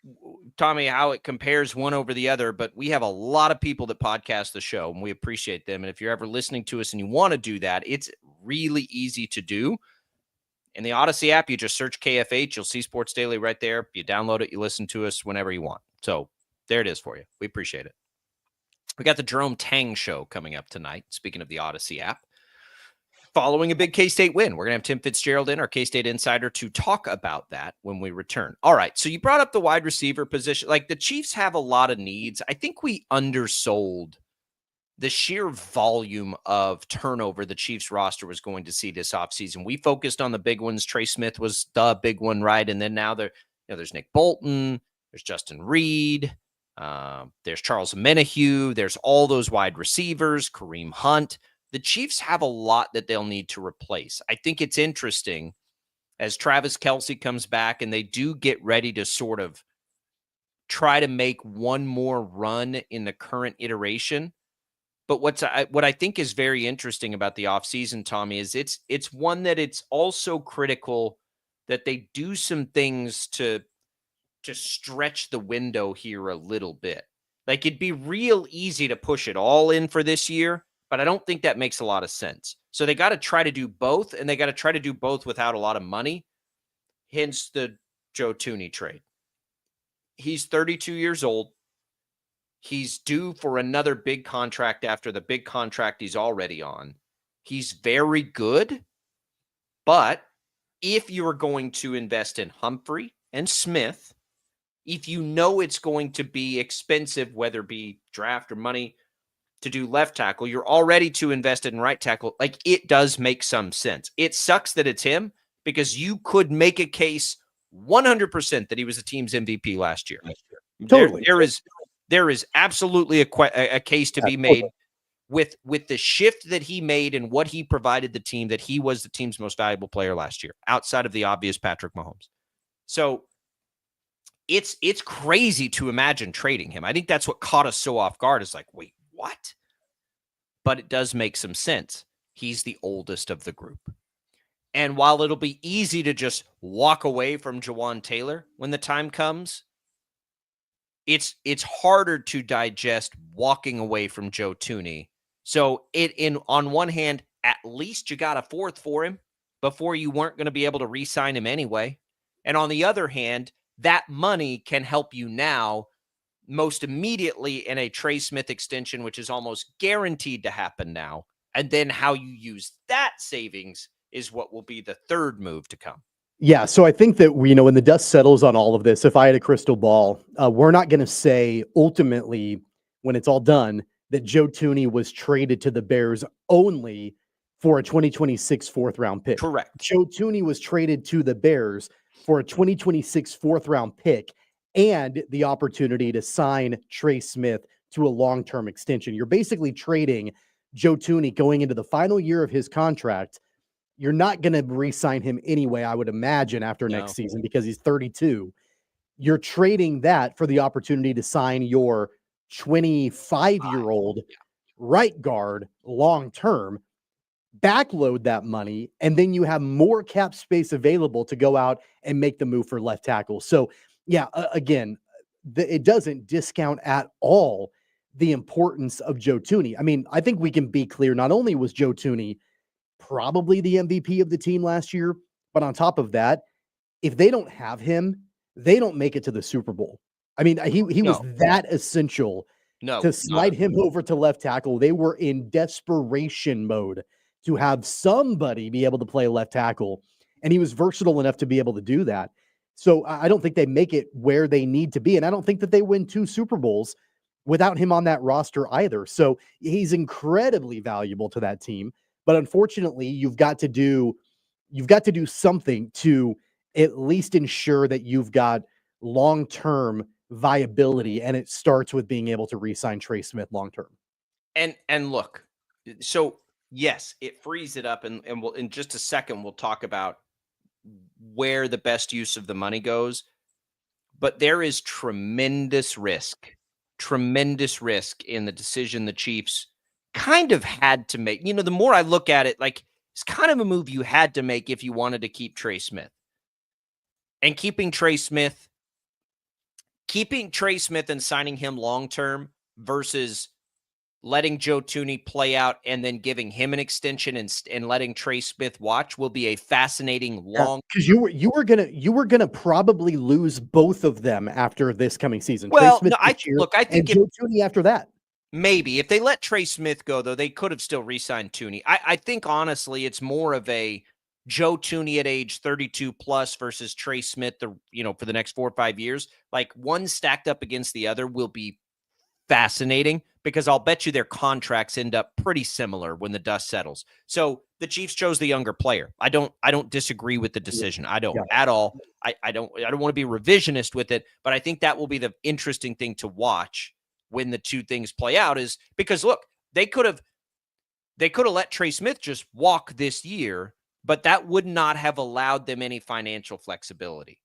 Tommy, how it compares one over the other, but we have a lot of people that podcast the show, and we appreciate them. And if you're ever listening to us and you want to do that, it's really easy to do. In the Odyssey app, you just search KFH. You'll see Sports Daily right there. You download it. You listen to us whenever you want. So there it is for you. We appreciate it. We got the Jerome Tang Show coming up tonight, speaking of the Odyssey app. Following a big K-State win, we're going to have Tim Fitzgerald in, our K-State insider, to talk about that when we return. All right, so you brought up the wide receiver position. Like, the Chiefs have a lot of needs. I think we undersold the sheer volume of turnover the Chiefs roster was going to see this offseason. We focused on the big ones. Trey Smith was the big one, right? And then now there's Nick Bolton, there's Justin Reed, there's Charles Menahue, there's all those wide receivers, Kareem Hunt. The Chiefs have a lot that they'll need to replace. I think it's interesting as Travis Kelce comes back and they do get ready to sort of try to make one more run in the current iteration. But what I think is very interesting about the offseason, Tommy, is it's one that it's also critical that they do some things to stretch the window here a little bit. Like, it'd be real easy to push it all in for this year, but I don't think that makes a lot of sense. So they got to try to do both, and they got to try to do both without a lot of money, hence the Joe Thuney trade. He's 32 years old. He's due for another big contract after the big contract he's already on. He's very good, but if you are going to invest in Humphrey and Smith, if you know it's going to be expensive, whether it be draft or money, to do left tackle, you're already too invested in right tackle. Like, it does make some sense. It sucks that it's him because you could make a case 100% that he was the team's MVP last year. Totally. There is absolutely a case to be made with the shift that he made and what he provided the team, that he was the team's most valuable player last year, outside of the obvious Patrick Mahomes. So it's crazy to imagine trading him. I think that's what caught us so off guard, is like, wait, what? But it does make some sense. He's the oldest of the group. And while it'll be easy to just walk away from Jawan Taylor when the time comes, it's harder to digest walking away from Joe Thuney. So on one hand, at least you got a fourth for him before you weren't going to be able to re-sign him anyway. And on the other hand, that money can help you now most immediately in a Trey Smith extension, which is almost guaranteed to happen now. And then how you use that savings is what will be the third move to come. Yeah, so I think that when the dust settles on all of this, if I had a crystal ball, we're not going to say ultimately when it's all done that Joe Thuney was traded to the Bears only for a 2026 fourth round pick. Correct. Joe Thuney was traded to the Bears for a 2026 fourth round pick and the opportunity to sign Trey Smith to a long-term extension. You're basically trading Joe Thuney going into the final year of his contract. You're not going to re-sign him anyway, I would imagine, after next season because he's 32. You're trading that for the opportunity to sign your 25-year-old right guard long-term, backload that money, and then you have more cap space available to go out and make the move for left tackle. So, yeah, again, it doesn't discount at all the importance of Joe Thuney. I mean, I think we can be clear. Not only was Joe Thuney probably the MVP of the team last year, but on top of that, if they don't have him, they don't make it to the Super Bowl. I mean, he was that essential to slide him over to left tackle. They were in desperation mode to have somebody be able to play left tackle, and he was versatile enough to be able to do that. So I don't think they make it where they need to be. And I don't think that they win 2 Super Bowls without him on that roster either. So he's incredibly valuable to that team. But unfortunately, you've got to do something to at least ensure that you've got long-term viability. And it starts with being able to re-sign Trey Smith long-term. And look, so yes, it frees it up, and we'll in just a second we'll talk about where the best use of the money goes. But there is tremendous risk in the decision the Chiefs kind of had to make. The more I look at it, like it's kind of a move you had to make if you wanted to keep Trey Smith. And keeping Trey Smith and signing him long-term versus letting Joe Thuney play out and then giving him an extension and letting Trey Smith watch will be a fascinating long. Because you were gonna probably lose both of them after this coming season. Well, Trey Smith no, I think Joe Thuney after that. Maybe if they let Trey Smith go, though, they could have still re-signed Thuney. I think honestly, it's more of a Joe Thuney at age 32 plus versus Trey Smith, for the next 4 or 5 years. Like one stacked up against the other will be fascinating because I'll bet you their contracts end up pretty similar when the dust settles. So the Chiefs chose the younger player. I don't disagree with the decision. I don't at all. I don't want to be revisionist with it, but I think that will be the interesting thing to watch when the two things play out, is because look, they could have let Trey Smith just walk this year, but that would not have allowed them any financial flexibility.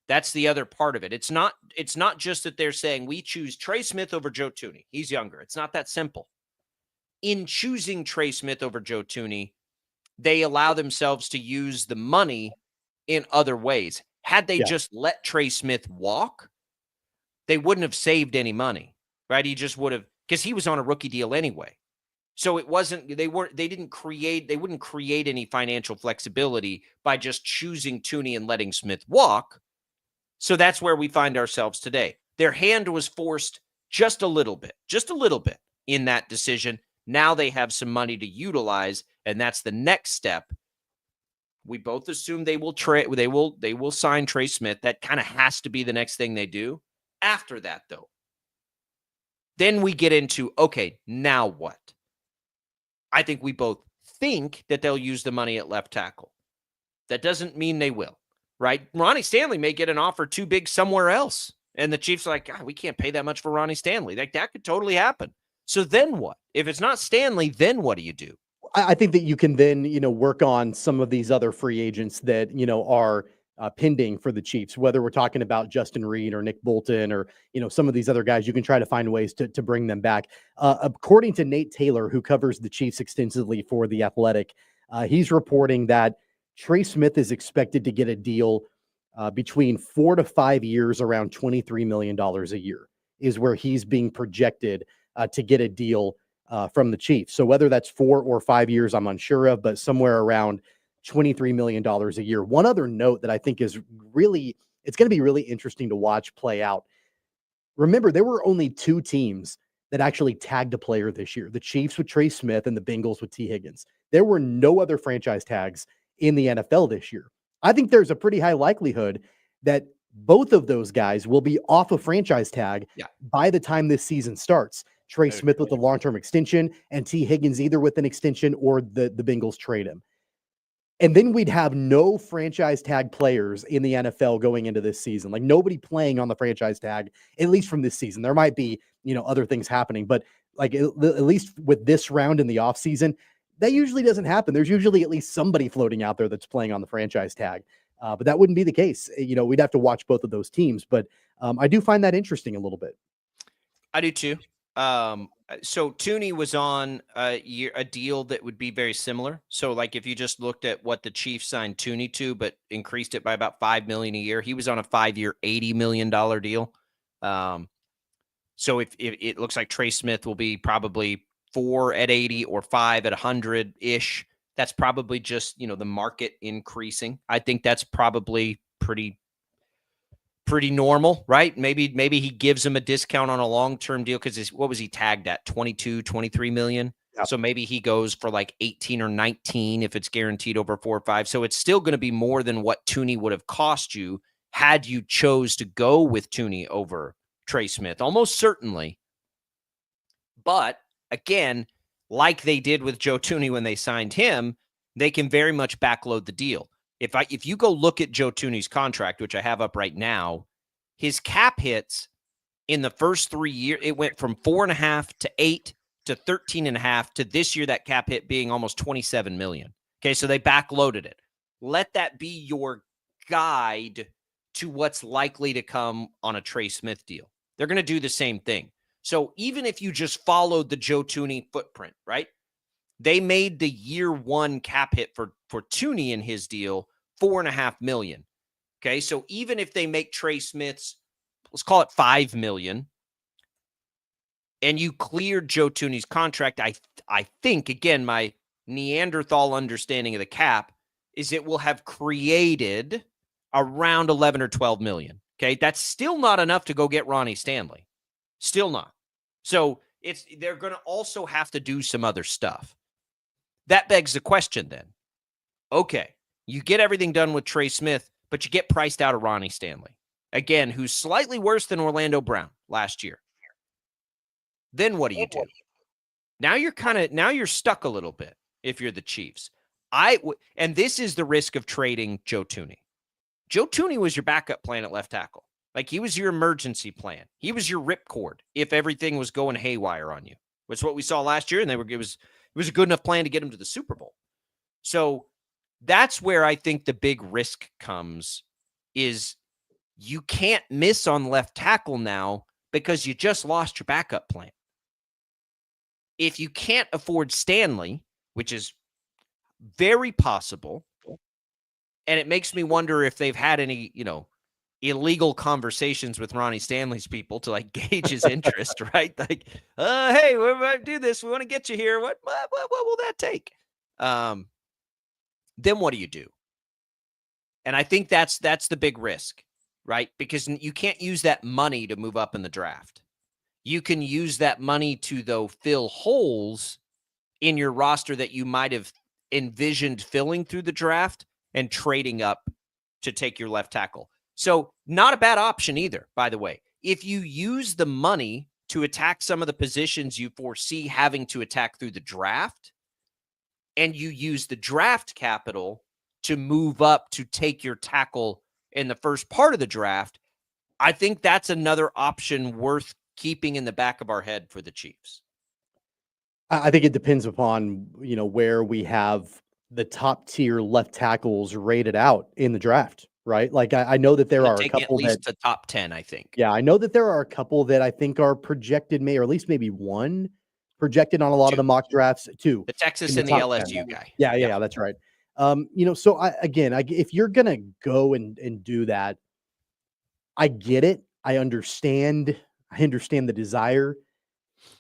That's the other part of it. It's not just that they're saying we choose Trey Smith over Joe Thuney. He's younger. It's not that simple. In choosing Trey Smith over Joe Thuney, they allow themselves to use the money in other ways. Had they just let Trey Smith walk, they wouldn't have saved any money, right? He just would have, because he was on a rookie deal anyway. So it wasn't, they wouldn't create any financial flexibility by just choosing Thuney and letting Smith walk. So that's where we find ourselves today. Their hand was forced just a little bit in that decision. Now they have some money to utilize, and that's the next step. We both assume they will sign Trey Smith. That kind of has to be the next thing they do. After that, though, then we get into, okay, now what? I think we both think that they'll use the money at left tackle. That doesn't mean they will. Right? Ronnie Stanley may get an offer too big somewhere else. And the Chiefs are like, God, we can't pay that much for Ronnie Stanley. Like that could totally happen. So then what? If it's not Stanley, then what do you do? I think that you can then, work on some of these other free agents that, are pending for the Chiefs, whether we're talking about Justin Reed or Nick Bolton or, some of these other guys. You can try to find ways to bring them back. According to Nate Taylor, who covers the Chiefs extensively for The Athletic, he's reporting that Trey Smith is expected to get a deal between 4 to 5 years, around $23 million a year is where he's being projected to get a deal from the Chiefs. So whether that's 4 or 5 years, I'm unsure of, but somewhere around $23 million a year. One other note that I think is it's going to be really interesting to watch play out. Remember, there were only 2 teams that actually tagged a player this year, the Chiefs with Trey Smith and the Bengals with T. Higgins. There were no other franchise tags in the NFL this year. I think there's a pretty high likelihood that both of those guys will be off a franchise tag by the time this season starts. Trey Smith with a long-term extension and T. Higgins either with an extension or the Bengals trade him. And then we'd have no franchise tag players in the NFL going into this season. Like nobody playing on the franchise tag, at least from this season. There might be, other things happening, but like at least with this round in the offseason, that usually doesn't happen. There's usually at least somebody floating out there that's playing on the franchise tag. But that wouldn't be the case. We'd have to watch both of those teams. But I do find that interesting a little bit. I do too. So Thuney was on a deal that would be very similar. So like if you just looked at what the Chiefs signed Thuney to, but increased it by about $5 million a year, he was on a 5-year, $80 million deal. So if it looks like Trey Smith will be probably 4 at 80 or 5 at 100 ish. That's probably just, the market increasing. I think that's probably pretty normal, right? Maybe he gives him a discount on a long-term deal because what was he tagged at? 22, 23 million. Yep. So maybe he goes for like 18 or 19 if it's guaranteed over 4 or 5. So it's still going to be more than what Thuney would have cost you had you chose to go with Thuney over Trey Smith, almost certainly. But again, like they did with Joe Thuney when they signed him, they can very much backload the deal. If you go look at Joe Thuney's contract, which I have up right now, his cap hits in the first 3 years, it went from 4.5 to 8 to 13.5 to this year, that cap hit being almost 27 million. Okay, so they backloaded it. Let that be your guide to what's likely to come on a Trey Smith deal. They're going to do the same thing. So even if you just followed the Joe Thuney footprint, right? They made the year one cap hit for Thuney in his deal $4.5 million. Okay, so even if they make Trey Smith's, let's call it $5 million, and you cleared Joe Thuney's contract, I think, again, my Neanderthal understanding of the cap is it will have created around 11 or 12 million. Okay, that's still not enough to go get Ronnie Stanley. Still not. So they're going to also have to do some other stuff. That begs the question then. Okay, you get everything done with Trey Smith, but you get priced out of Ronnie Stanley. Again, who's slightly worse than Orlando Brown last year. Then what do you do? Now you're stuck a little bit if you're the Chiefs. And this is the risk of trading Joe Thuney. Joe Thuney was your backup plan at left tackle. Like, he was your emergency plan. He was your ripcord if everything was going haywire on you. Which is what we saw last year, and it was a good enough plan to get him to the Super Bowl. So that's where I think the big risk comes, is you can't miss on left tackle now because you just lost your backup plan. If you can't afford Stanley, which is very possible, and it makes me wonder if they've had any, illegal conversations with Ronnie Stanley's people to gauge his interest, right? Like, hey, we might do this. We want to get you here. What will that take? Then what do you do? And I think that's the big risk, right? Because you can't use that money to move up in the draft. You can use that money to, though, fill holes in your roster that you might have envisioned filling through the draft and trading up to take your left tackle. So not a bad option either, by the way. If you use the money to attack some of the positions you foresee having to attack through the draft, and you use the draft capital to move up to take your tackle in the first part of the draft, I think that's another option worth keeping in the back of our head for the Chiefs. I think it depends upon, where we have the top tier left tackles rated out in the draft, right? Like, I know that there are a couple at least to top 10, I think. Yeah, I know that there are a couple that I think are projected, or at least maybe one projected on a lot of the mock drafts. Two, the Texas and the LSU 10. Guy. Yeah, that's right. So if you're gonna go and do that, I get it. I understand the desire,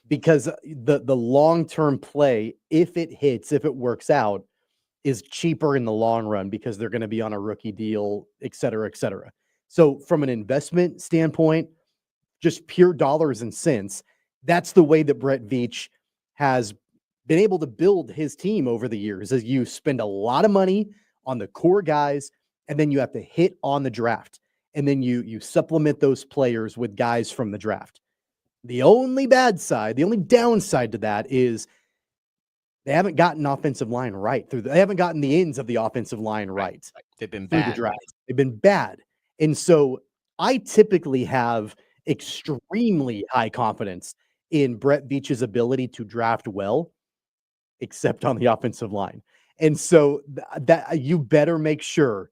because the long-term play, if it hits, if it works out, is cheaper in the long run because they're going to be on a rookie deal, et cetera, et cetera. So from an investment standpoint, just pure dollars and cents, that's the way that Brett Veach has been able to build his team over the years, is you spend a lot of money on the core guys, and then you have to hit on the draft. And then you supplement those players with guys from the draft. The only downside to that is they haven't gotten offensive line right. They haven't gotten the ends of the offensive line right. They've been bad. The draft. They've been bad. And so I typically have extremely high confidence in Brett Veach's ability to draft well, except on the offensive line. And so that you better make sure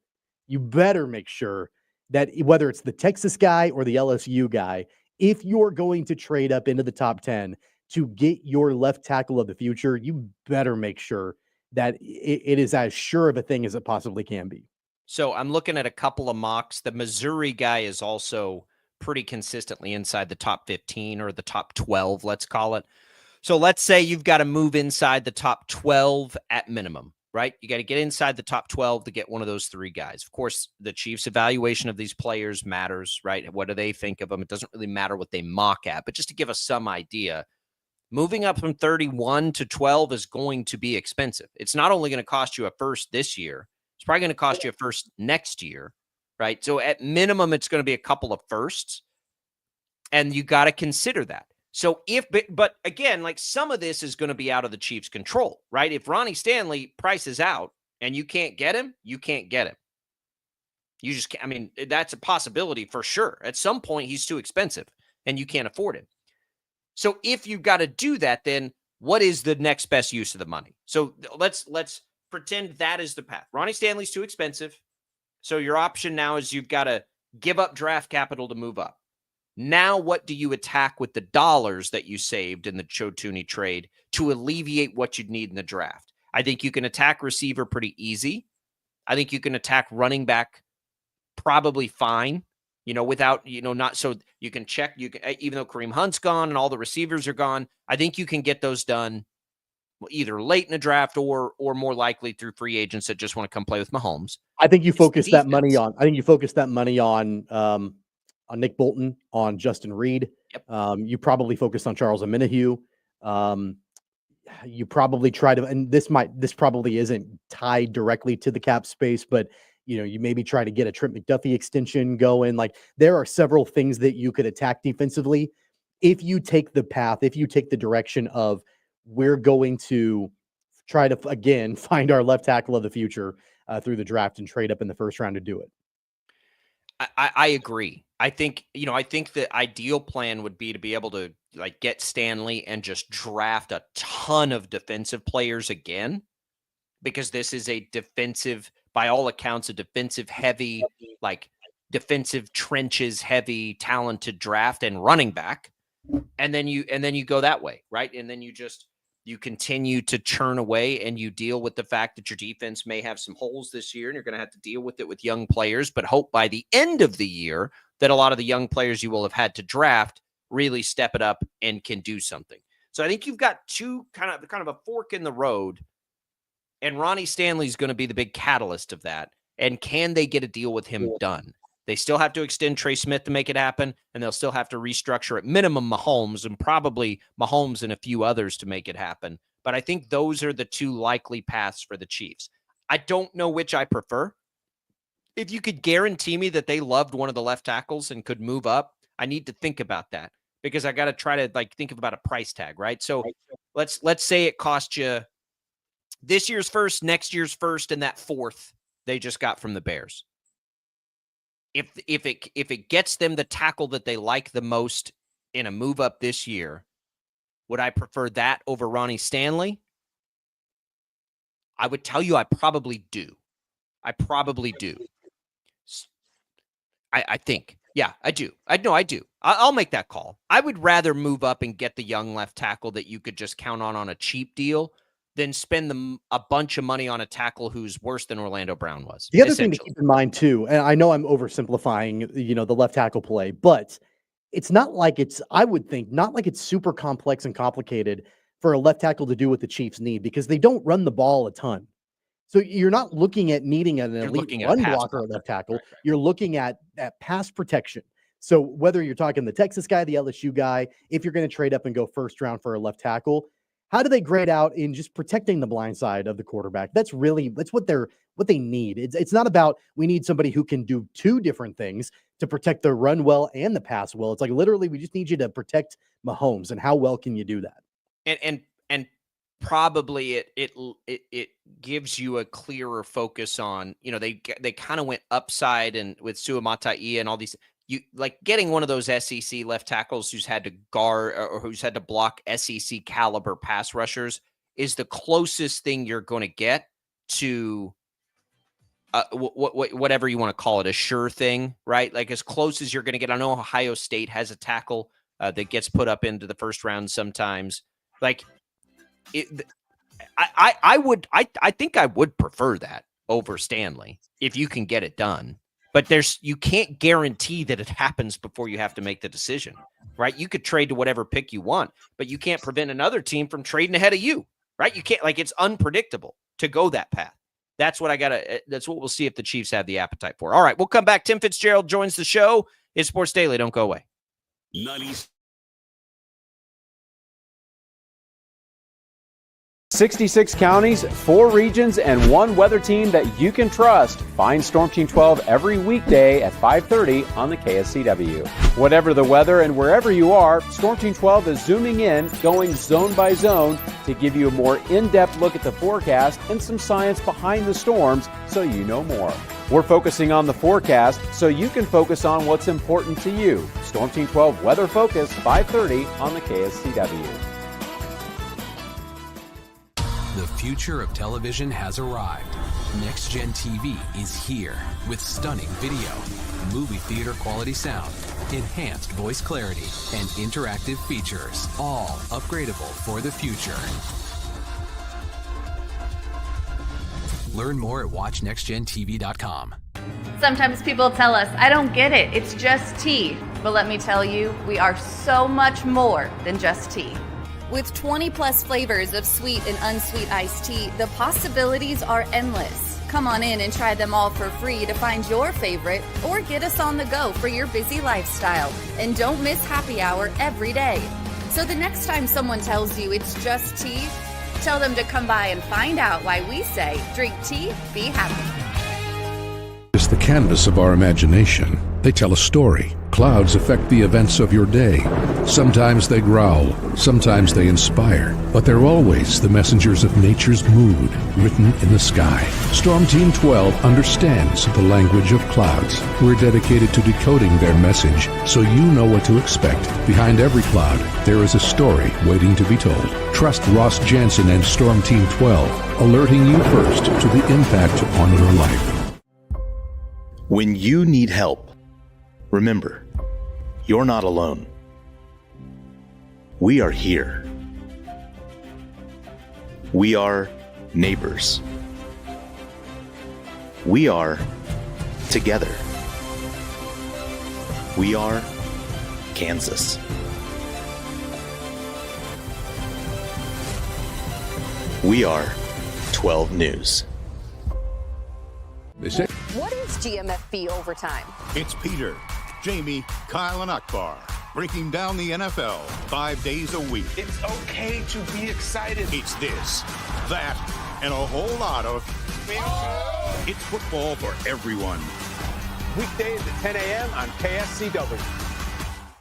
that whether it's the Texas guy or the LSU guy, if you're going to trade up into the top 10 to get your left tackle of the future, you better make sure that it is as sure of a thing as it possibly can be. So I'm looking at a couple of mocks. The Missouri guy is also pretty consistently inside the top 15 or the top 12, let's call it. So let's say you've got to move inside the top 12 at minimum, right? You got to get inside the top 12 to get one of those three guys. Of course, the Chiefs' evaluation of these players matters, right? What do they think of them? It doesn't really matter what they mock at, but just to give us some idea, moving up from 31 to 12 is going to be expensive. It's not only going to cost you a first this year, it's probably going to cost you a first next year, right? So at minimum, it's going to be a couple of firsts, and you got to consider that. So but again, like, some of this is going to be out of the Chiefs' control, right? If Ronnie Stanley prices out and you can't get him, you can't get him. You just can't. I mean, that's a possibility for sure. At some point, he's too expensive and you can't afford him. So if you've got to do that, then what is the next best use of the money? So let's pretend that is the path. Ronnie Stanley's too expensive. So your option now is you've got to give up draft capital to move up. Now, what do you attack with the dollars that you saved in the Joe Thuney trade to alleviate what you'd need in the draft? I think you can attack receiver pretty easy. I think you can attack running back probably fine, without, not so you can check, even though Kareem Hunt's gone and all the receivers are gone, I think you can get those done either late in the draft or more likely through free agents that just want to come play with Mahomes. I think you focus that money on, Nick Bolton, on Justin Reed. Yep. You probably focus on Charles Omenihu. You probably try to, and this probably isn't tied directly to the cap space, but you maybe try to get a Trent McDuffie extension going. Like, there are several things that you could attack defensively if you take the direction of, we're going to try to again find our left tackle of the future through the draft and trade up in the first round to do it. I agree. I think the ideal plan would be to be able to get Stanley and just draft a ton of defensive players again, because this is a defensive, by all accounts, a defensive heavy, defensive trenches heavy, talented draft and running back. And then you go that way, right? And then you continue to churn away and you deal with the fact that your defense may have some holes this year and you're going to have to deal with it with young players, but hope by the end of the year that a lot of the young players you will have had to draft really step it up and can do something. So I think you've got two kind of a fork in the road, and Ronnie Stanley's going to be the big catalyst of that. And can they get a deal with him done? They still have to extend Trey Smith to make it happen, and they'll still have to restructure at minimum Mahomes and probably Mahomes and a few others to make it happen. But I think those are the two likely paths for the Chiefs. I don't know which I prefer. If you could guarantee me that they loved one of the left tackles and could move up, I need to think about that, because I got to try to think about a price tag, right? So let's say it cost you this year's first, next year's first, and that fourth they just got from the Bears. If it gets them the tackle that they like the most in a move up this year, would I prefer that over Ronnie Stanley? I would tell you I probably do. I think. Yeah, I do. I do. I'll make that call. I would rather move up and get the young left tackle that you could just count on a cheap deal than spend a bunch of money on a tackle who's worse than Orlando Brown was. The other thing to keep in mind too, and I know I'm oversimplifying, the left tackle play, but it's not like I would think, not like it's super complex and complicated for a left tackle to do what the Chiefs need, because they don't run the ball a ton. So you're not looking at needing an elite run blocker at left tackle. Right. You're looking at pass protection. So whether you're talking the Texas guy, the LSU guy, if you're going to trade up and go first round for a left tackle, how do they grade out in just protecting the blind side of the quarterback? That's what they need. It's not about, we need somebody who can do two different things to protect the run well and the pass well. It's like, literally, we just need you to protect Mahomes, and how well can you do that? And probably it gives you a clearer focus on, they kind of went upside and with Suamataia and all these. You getting one of those SEC left tackles who's had to guard or who's had to block SEC caliber pass rushers is the closest thing you're going to get to whatever you want to call it, a sure thing, right? Like, as close as you're going to get. I know Ohio State has a tackle that gets put up into the first round sometimes. I think I would prefer that over Stanley if you can get it done. But you can't guarantee that it happens before you have to make the decision, right? You could trade to whatever pick you want, but you can't prevent another team from trading ahead of you, right? You can't, it's unpredictable to go that path. That's what we'll see if the Chiefs have the appetite for. All right, we'll come back. Tim Fitzgerald joins the show. It's Sports Daily. Don't go away. 66 counties, 4 regions, and 1 weather team that you can trust. Find Storm Team 12 every weekday at 5:30 on the KSCW. Whatever the weather and wherever you are, Storm Team 12 is zooming in, going zone by zone to give you a more in-depth look at the forecast and some science behind the storms so you know more. We're focusing on the forecast so you can focus on what's important to you. Storm Team 12 Weather Focus, 5:30 on the KSCW. The future of television has arrived. Next Gen TV is here with stunning video, movie theater quality sound, enhanced voice clarity, and interactive features, all upgradable for the future. Learn more at watchnextgentv.com. Sometimes people tell us, I don't get it, it's just tea. But let me tell you, we are so much more than just tea. With 20 plus flavors of sweet and unsweet iced tea, the possibilities are endless. Come on in and try them all for free to find your favorite, or get us on the go for your busy lifestyle. And don't miss happy hour every day. So the next time someone tells you it's just tea, tell them to come by and find out why we say, drink tea, be happy. It's the canvas of our imagination. They tell a story. Clouds affect the events of your day. Sometimes they growl, sometimes they inspire, but they're always the messengers of nature's mood, written in the sky. Storm Team 12 understands the language of clouds. We're dedicated to decoding their message so you know what to expect. Behind every cloud, there is a story waiting to be told. Trust Ross Jansen and Storm Team 12, alerting you first to the impact on your life. When you need help, remember, you're not alone. We are here. We are neighbors. We are together. We are Kansas. We are 12 News. They say, What is GMFB overtime? It's Peter, Jamie, Kyle, and Akbar breaking down the NFL 5 days a week. It's okay to be excited. It's this, that, and a whole lot of. It's football for everyone. Weekdays at 10 a.m. on KSCW.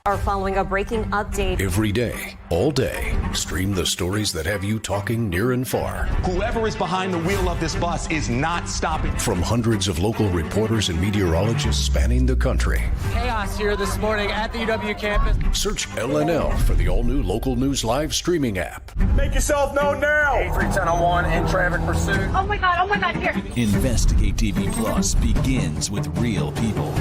Are following a breaking update. Every day, all day, stream the stories that have you talking near and far. Whoever is behind the wheel of this bus is not stopping. From hundreds of local reporters and meteorologists spanning the country. Chaos here this morning at the UW campus. Search LNL for the all-new Local News Live streaming app. Make yourself known now. 310-01 in traffic pursuit. Oh my God, here. Investigate TV Plus begins with real people.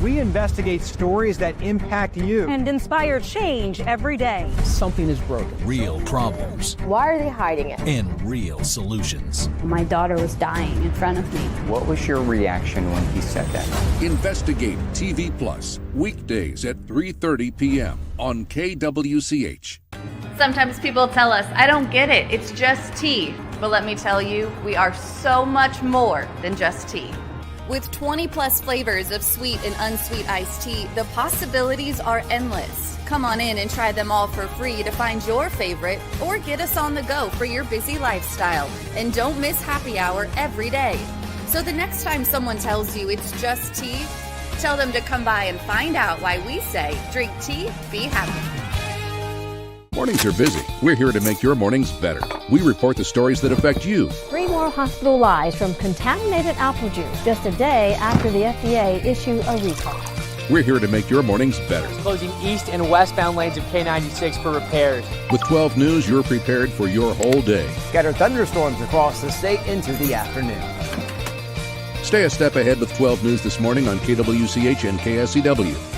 We investigate stories that impact you. And inspire change every day. Something is broken. Real problems. Why are they hiding it? And real solutions. My daughter was dying in front of me. What was your reaction when he said that? Investigate TV Plus, weekdays at 3:30 p.m. on KWCH. Sometimes people tell us, I don't get it, it's just tea. But let me tell you, we are so much more than just tea. With 20 plus flavors of sweet and unsweet iced tea, the possibilities are endless. Come on in and try them all for free to find your favorite, or get us on the go for your busy lifestyle. And don't miss happy hour every day. So the next time someone tells you it's just tea, tell them to come by and find out why we say, drink tea, be happy. Mornings are busy. We're here to make your mornings better. We report the stories that affect you. 3 more hospital lies from contaminated apple juice just a day after the FDA issued a recall. We're here to make your mornings better. Closing east and westbound lanes of K96 for repairs. With 12 News, you're prepared for your whole day. Scattered thunderstorms across the state into the afternoon. Stay a step ahead with 12 News this morning on KWCH and KSCW.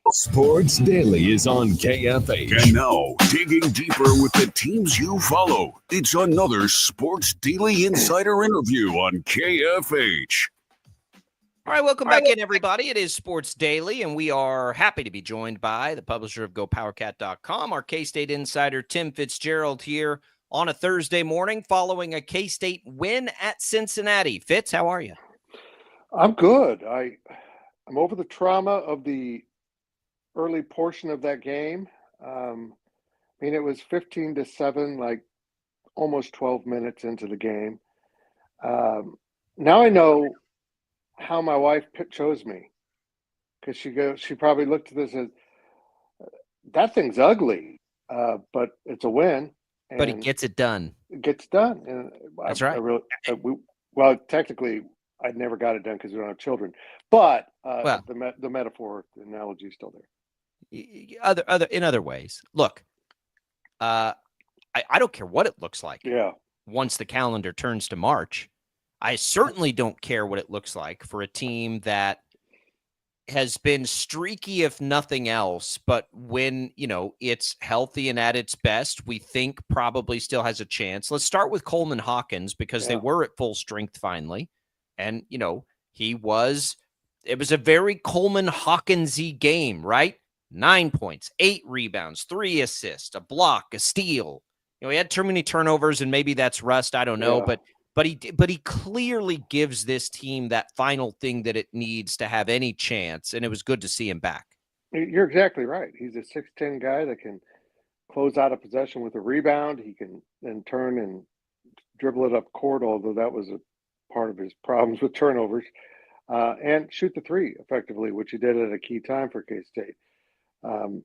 Sports Daily is on KFH. And now, digging deeper with the teams you follow, it's another Sports Daily Insider interview on KFH. All right, welcome back in, everybody. It is Sports Daily, and we are happy to be joined by the publisher of GoPowerCat.com, our K-State insider, Tim Fitzgerald, here on a Thursday morning following a K-State win at Cincinnati. Fitz, how are you? I'm good. I'm over the trauma of the early portion of that game. I mean, it was 15-7, like almost 12 minutes into the game. Now I know how my wife chose me, because she probably looked at this as, that thing's ugly, but it's a win. But he gets it done. It gets done. And That's right. Well, technically, I never got it done because we don't have children. But the metaphor, the analogy is still there. In other ways, look, I don't care what it looks like. Yeah. Once the calendar turns to March, I certainly don't care what it looks like for a team that has been streaky, if nothing else, but when, it's healthy and at its best, we think probably still has a chance. Let's start with Coleman Hawkins, because they were at full strength finally. And, it was a very Coleman Hawkins-y game, right? 9 points, 8 rebounds, 3 assists, a block, a steal. He had too many turnovers, and maybe that's rust. I don't know, but he clearly gives this team that final thing that it needs to have any chance, and it was good to see him back. You're exactly right. He's a 6'10" guy that can close out a possession with a rebound. He can then turn and dribble it up court, although that was a part of his problems with turnovers, and shoot the three effectively, which he did at a key time for K-State. I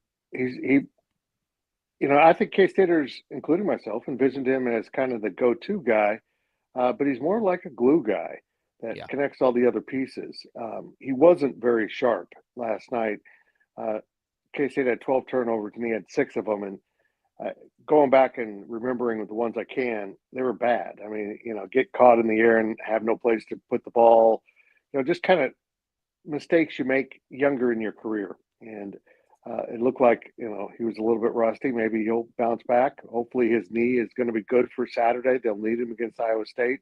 think K-Staters, including myself, envisioned him as kind of the go-to guy. But he's more like a glue guy that connects all the other pieces. He wasn't very sharp last night. K-State had 12 turnovers, and he had 6 of them. And going back and remembering with the ones I can, they were bad. I mean, get caught in the air and have no place to put the ball. Just kind of mistakes you make younger in your career. And it looked like, he was a little bit rusty. Maybe he'll bounce back. Hopefully his knee is going to be good for Saturday. They'll need him against Iowa State.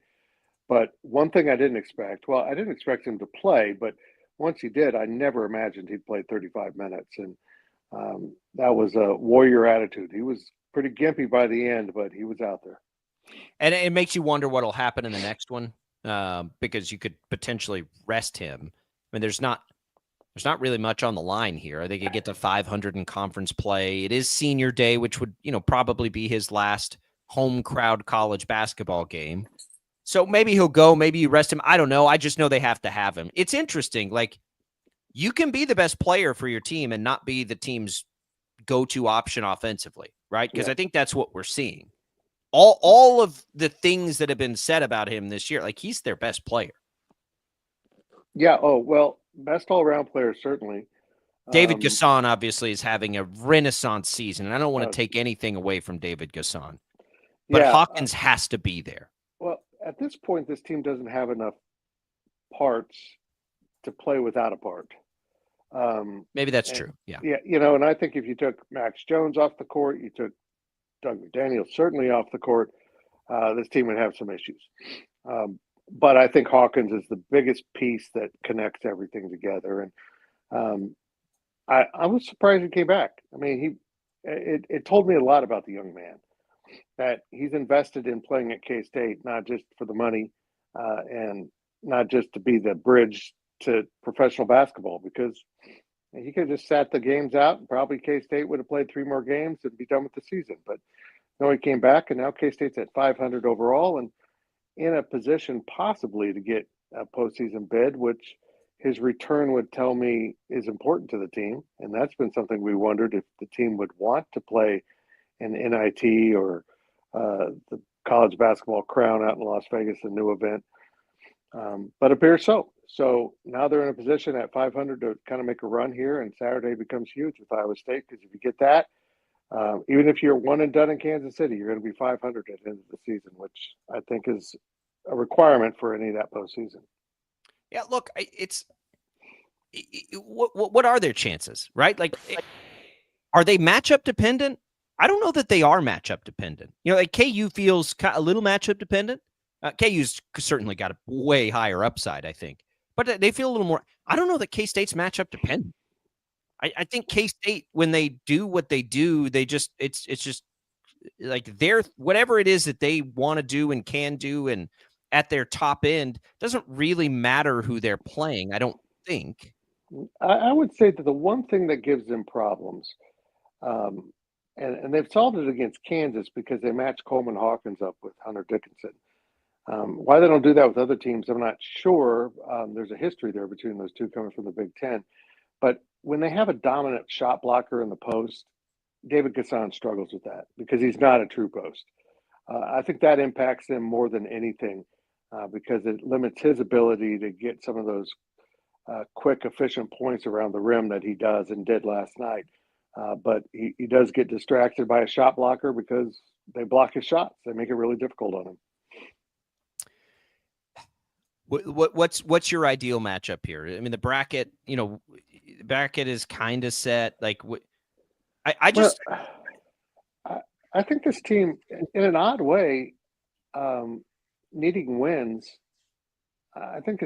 But one thing I didn't expect him to play, but once he did, I never imagined he'd play 35 minutes. And that was a warrior attitude. He was pretty gimpy by the end, but he was out there. And it makes you wonder what will happen in the next one, because you could potentially rest him. I mean, there's not really much on the line here. I think he get to 500 in conference play. It is senior day, which would, probably be his last home crowd college basketball game. So maybe he'll go, maybe you rest him. I don't know. I just know they have to have him. It's interesting. Like, you can be the best player for your team and not be the team's go-to option offensively, right? Because I think that's what we're seeing. All of the things that have been said about him this year, like, he's their best player. Yeah. Oh, well, best all-around player, certainly. David Gasson obviously is having a renaissance season, and I don't want to take anything away from David Gasson. But Hawkins has to be there. Well, at this point, this team doesn't have enough parts to play without a part. Maybe that's true. Yeah. Yeah. And I think if you took Max Jones off the court, you took Doug McDaniel certainly off the court, this team would have some issues. But I think Hawkins is the biggest piece that connects everything together. And I was surprised he came back. I mean, it told me a lot about the young man, that he's invested in playing at K-State, not just for the money, and not just to be the bridge to professional basketball, because he could have just sat the games out and probably K-State would have played 3 more games and be done with the season. But no, he came back, and now K-State's at 500 overall and in a position possibly to get a postseason bid, which his return would tell me is important to the team. And that's been something we wondered if the team would want to play an NIT or the college basketball crown out in Las Vegas, a new event. But it appears so. So now they're in a position at 500 to kind of make a run here, and Saturday becomes huge with Iowa State, because if you get that, even if you're one and done in Kansas City, you're going to be 500 at the end of the season, which I think is a requirement for any of that postseason. Yeah, look, what are their chances, right? Like, are they matchup dependent? I don't know that they are matchup dependent. Like KU feels a little matchup dependent. KU's certainly got a way higher upside, I think, but they feel a little more. I don't know that K-State's matchup dependent. I think K-State, when they do what they do, it's just like they're whatever it is that they want to do and can do, and at their top end, doesn't really matter who they're playing, I don't think. I would say that the one thing that gives them problems, and they've solved it against Kansas because they matched Coleman Hawkins up with Hunter Dickinson. Why they don't do that with other teams, I'm not sure. There's a history there between those two coming from the Big Ten. But when they have a dominant shot blocker in the post, David Gasson struggles with that because he's not a true post. I think that impacts them more than anything because it limits his ability to get some of those quick, efficient points around the rim that he does and did last night. But he does get distracted by a shot blocker because they block his shots. They make it really difficult on him. What's your ideal matchup here? I mean, the bracket is kind of set. Like, I think this team, in an odd way, needing wins. I think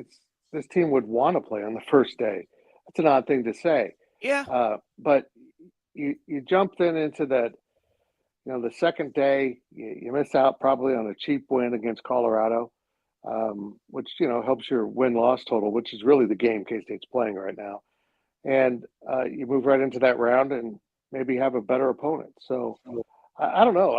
this team would want to play on the first day. That's an odd thing to say. Yeah. But you jump then into that. The second day, you miss out probably on a cheap win against Colorado. Which, helps your win-loss total, which is really the game K-State's playing right now. And you move right into that round and maybe have a better opponent. So I don't know.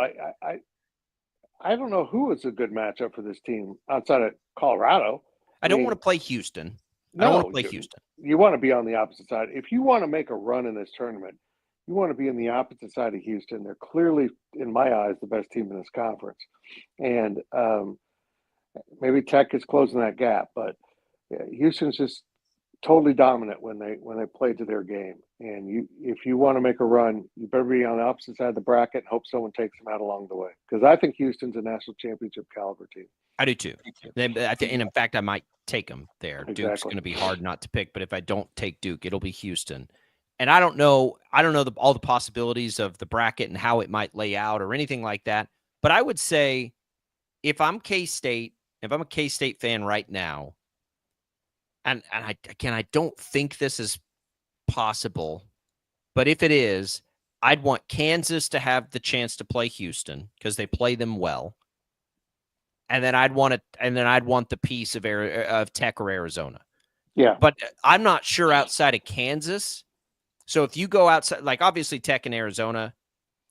I don't know who is a good matchup for this team outside of Colorado. I don't want to play Houston. I don't want to play Houston. You want to be on the opposite side. If you want to make a run in this tournament, you want to be on the opposite side of Houston. They're clearly, in my eyes, the best team in this conference. And maybe Tech is closing that gap, but Houston's just totally dominant when they play to their game. And if you want to make a run, you better be on the opposite side of the bracket and hope someone takes them out along the way. Because I think Houston's a national championship caliber team. I do too. And in fact, I might take them there. Exactly. Duke's going to be hard not to pick, but if I don't take Duke, it'll be Houston. And I don't know all the possibilities of the bracket and how it might lay out or anything like that. But I would say if I'm K-State, if I'm a K-State fan right now, and I don't think this is possible, but if it is, I'd want Kansas to have the chance to play Houston because they play them well, and then I'd want the piece of Tech or Arizona. Yeah, but I'm not sure outside of Kansas. So if you go outside, like obviously Tech and Arizona,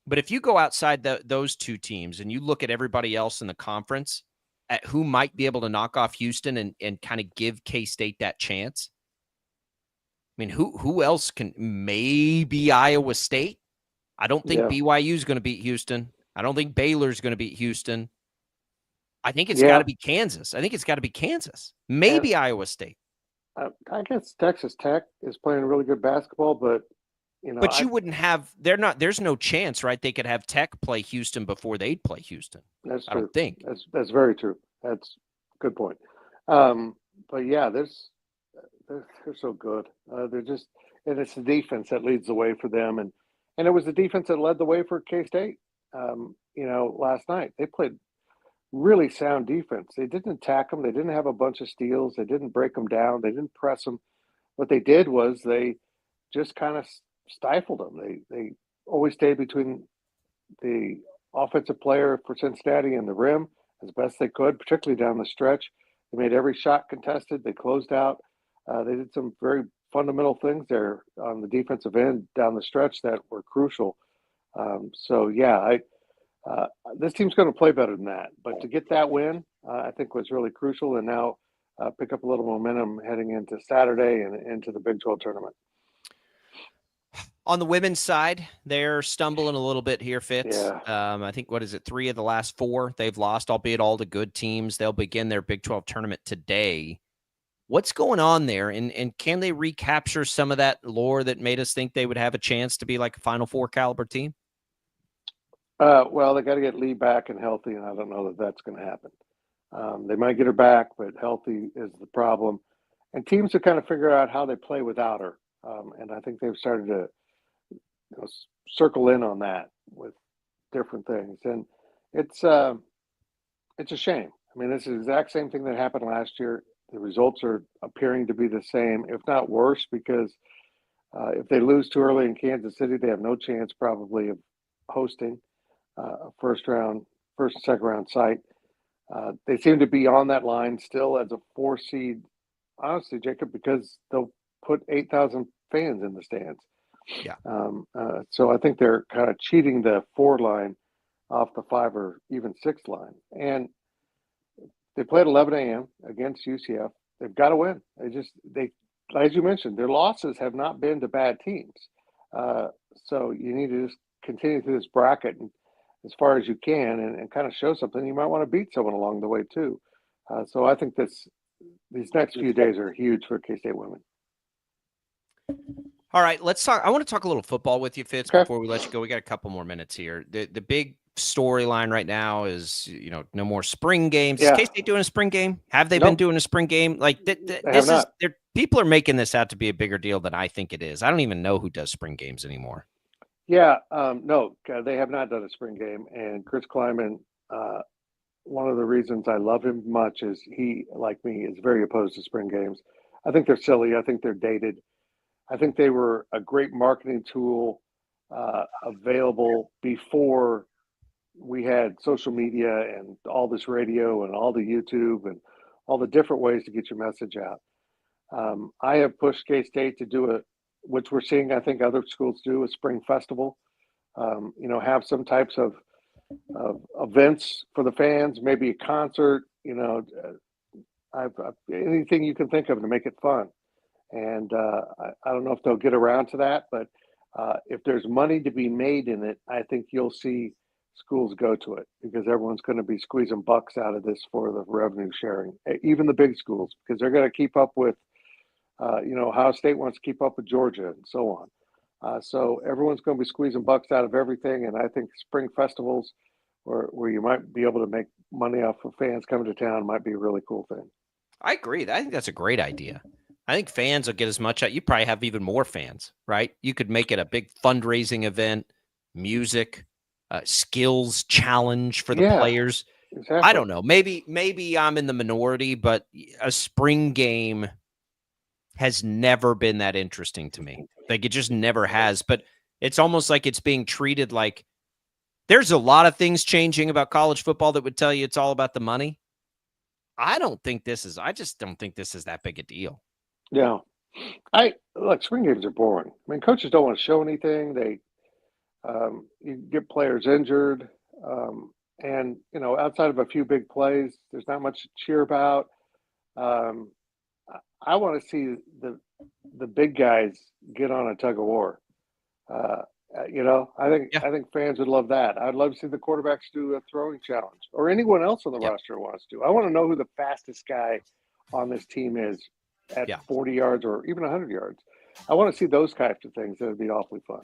but if you go outside those two teams and you look at everybody else in the conference, at who might be able to knock off Houston and kind of give K-State that chance. I mean, who else can? Maybe Iowa State. I don't think BYU is going to beat Houston. I don't think Baylor's going to beat Houston. I think it's got to be Kansas. Maybe Iowa State. I guess Texas Tech is playing really good basketball, but But you wouldn't have. There's no chance, right? They could have Tech play Houston before they'd play Houston. That's true. I don't think that's very true. That's a good point. But yeah, they're so good. They're just, and it's the defense that leads the way for them, and it was the defense that led the way for K-State. Last night they played really sound defense. They didn't attack them. They didn't have a bunch of steals. They didn't break them down. They didn't press them. What they did was they just kind of stifled them. They always stayed between the offensive player for Cincinnati and the rim as best they could, particularly down the stretch. They made every shot contested. They closed out. They did some very fundamental things there on the defensive end down the stretch that were crucial. This team's going to play better than that. But to get that win, I think was really crucial, and now pick up a little momentum heading into Saturday and into the Big 12 tournament. On the women's side, they're stumbling a little bit here, Fitz. Yeah. I think, 3 of the last 4 they've lost, albeit all the good teams. They'll begin their Big 12 tournament today. What's going on there? And can they recapture some of that lore that made us think they would have a chance to be like a Final Four caliber team? Well, they got to get Lee back and healthy, and I don't know that that's going to happen. They might get her back, but healthy is the problem. And teams have kind of figured out how they play without her. And I think they've started to circle in on that with different things. And it's a shame. I mean, it's the exact same thing that happened last year. The results are appearing to be the same, if not worse, because if they lose too early in Kansas City, they have no chance probably of hosting a first and second round site. They seem to be on that line still as a 4 seed, honestly, Jacob, because they'll put 8,000 fans in the stands. Yeah. So I think they're kind of cheating the 4 line off the 5 or even 6 line. And they play at 11 a.m. against UCF. They've got to win. They, as you mentioned, their losses have not been to bad teams. So you need to just continue through this bracket and as far as you can and kind of show something. You might want to beat someone along the way too. So I think these next few days are huge for K-State women. All right, let's talk. I want to talk a little football with you, Fitz, before we let you go. We got a couple more minutes here. The big storyline right now is, no more spring games. Is K-State doing a spring game? Have they been doing a spring game? Like people are making this out to be a bigger deal than I think it is. I don't even know who does spring games anymore. Yeah, no, they have not done a spring game. And Chris Kleiman, one of the reasons I love him much is he, like me, is very opposed to spring games. I think they're silly. I think they're dated. I think they were a great marketing tool available before we had social media and all this radio and all the YouTube and all the different ways to get your message out. I have pushed K-State to do which we're seeing, I think other schools do, a spring festival. Have some types of events for the fans, maybe a concert, anything you can think of to make it fun. And I don't know if they'll get around to that, but if there's money to be made in it, I think you'll see schools go to it because everyone's going to be squeezing bucks out of this for the revenue sharing, even the big schools, because they're going to keep up with, Ohio State wants to keep up with Georgia and so on. So everyone's going to be squeezing bucks out of everything. And I think spring festivals where you might be able to make money off of fans coming to town might be a really cool thing. I agree. I think that's a great idea. I think fans will get as much out. You probably have even more fans, right? You could make it a big fundraising event, music, skills challenge for the players. Exactly. I don't know. Maybe I'm in the minority, but a spring game has never been that interesting to me. Like it just never has. But it's almost like it's being treated like there's a lot of things changing about college football that would tell you it's all about the money. I just don't think this is that big a deal. Yeah. Spring games are boring. I mean, coaches don't want to show anything. They you get players injured. And, outside of a few big plays, there's not much to cheer about. I want to see the big guys get on a tug of war. I think fans would love that. I'd love to see the quarterbacks do a throwing challenge or anyone else on the roster wants to. I want to know who the fastest guy on this team is at 40 yards or even 100 yards. I want to see those types of things. That would be awfully fun.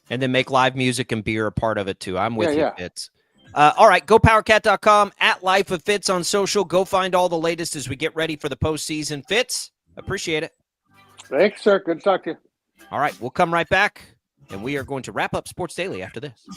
And then make live music and beer a part of it too. I'm with you, Fitz. All right, gopowercat.com, at Life of Fitz on social. Go find all the latest as we get ready for the postseason. Fitz, appreciate it. Thanks, sir. Good to talk to you. All right, we'll come right back, and we are going to wrap up Sports Daily after this.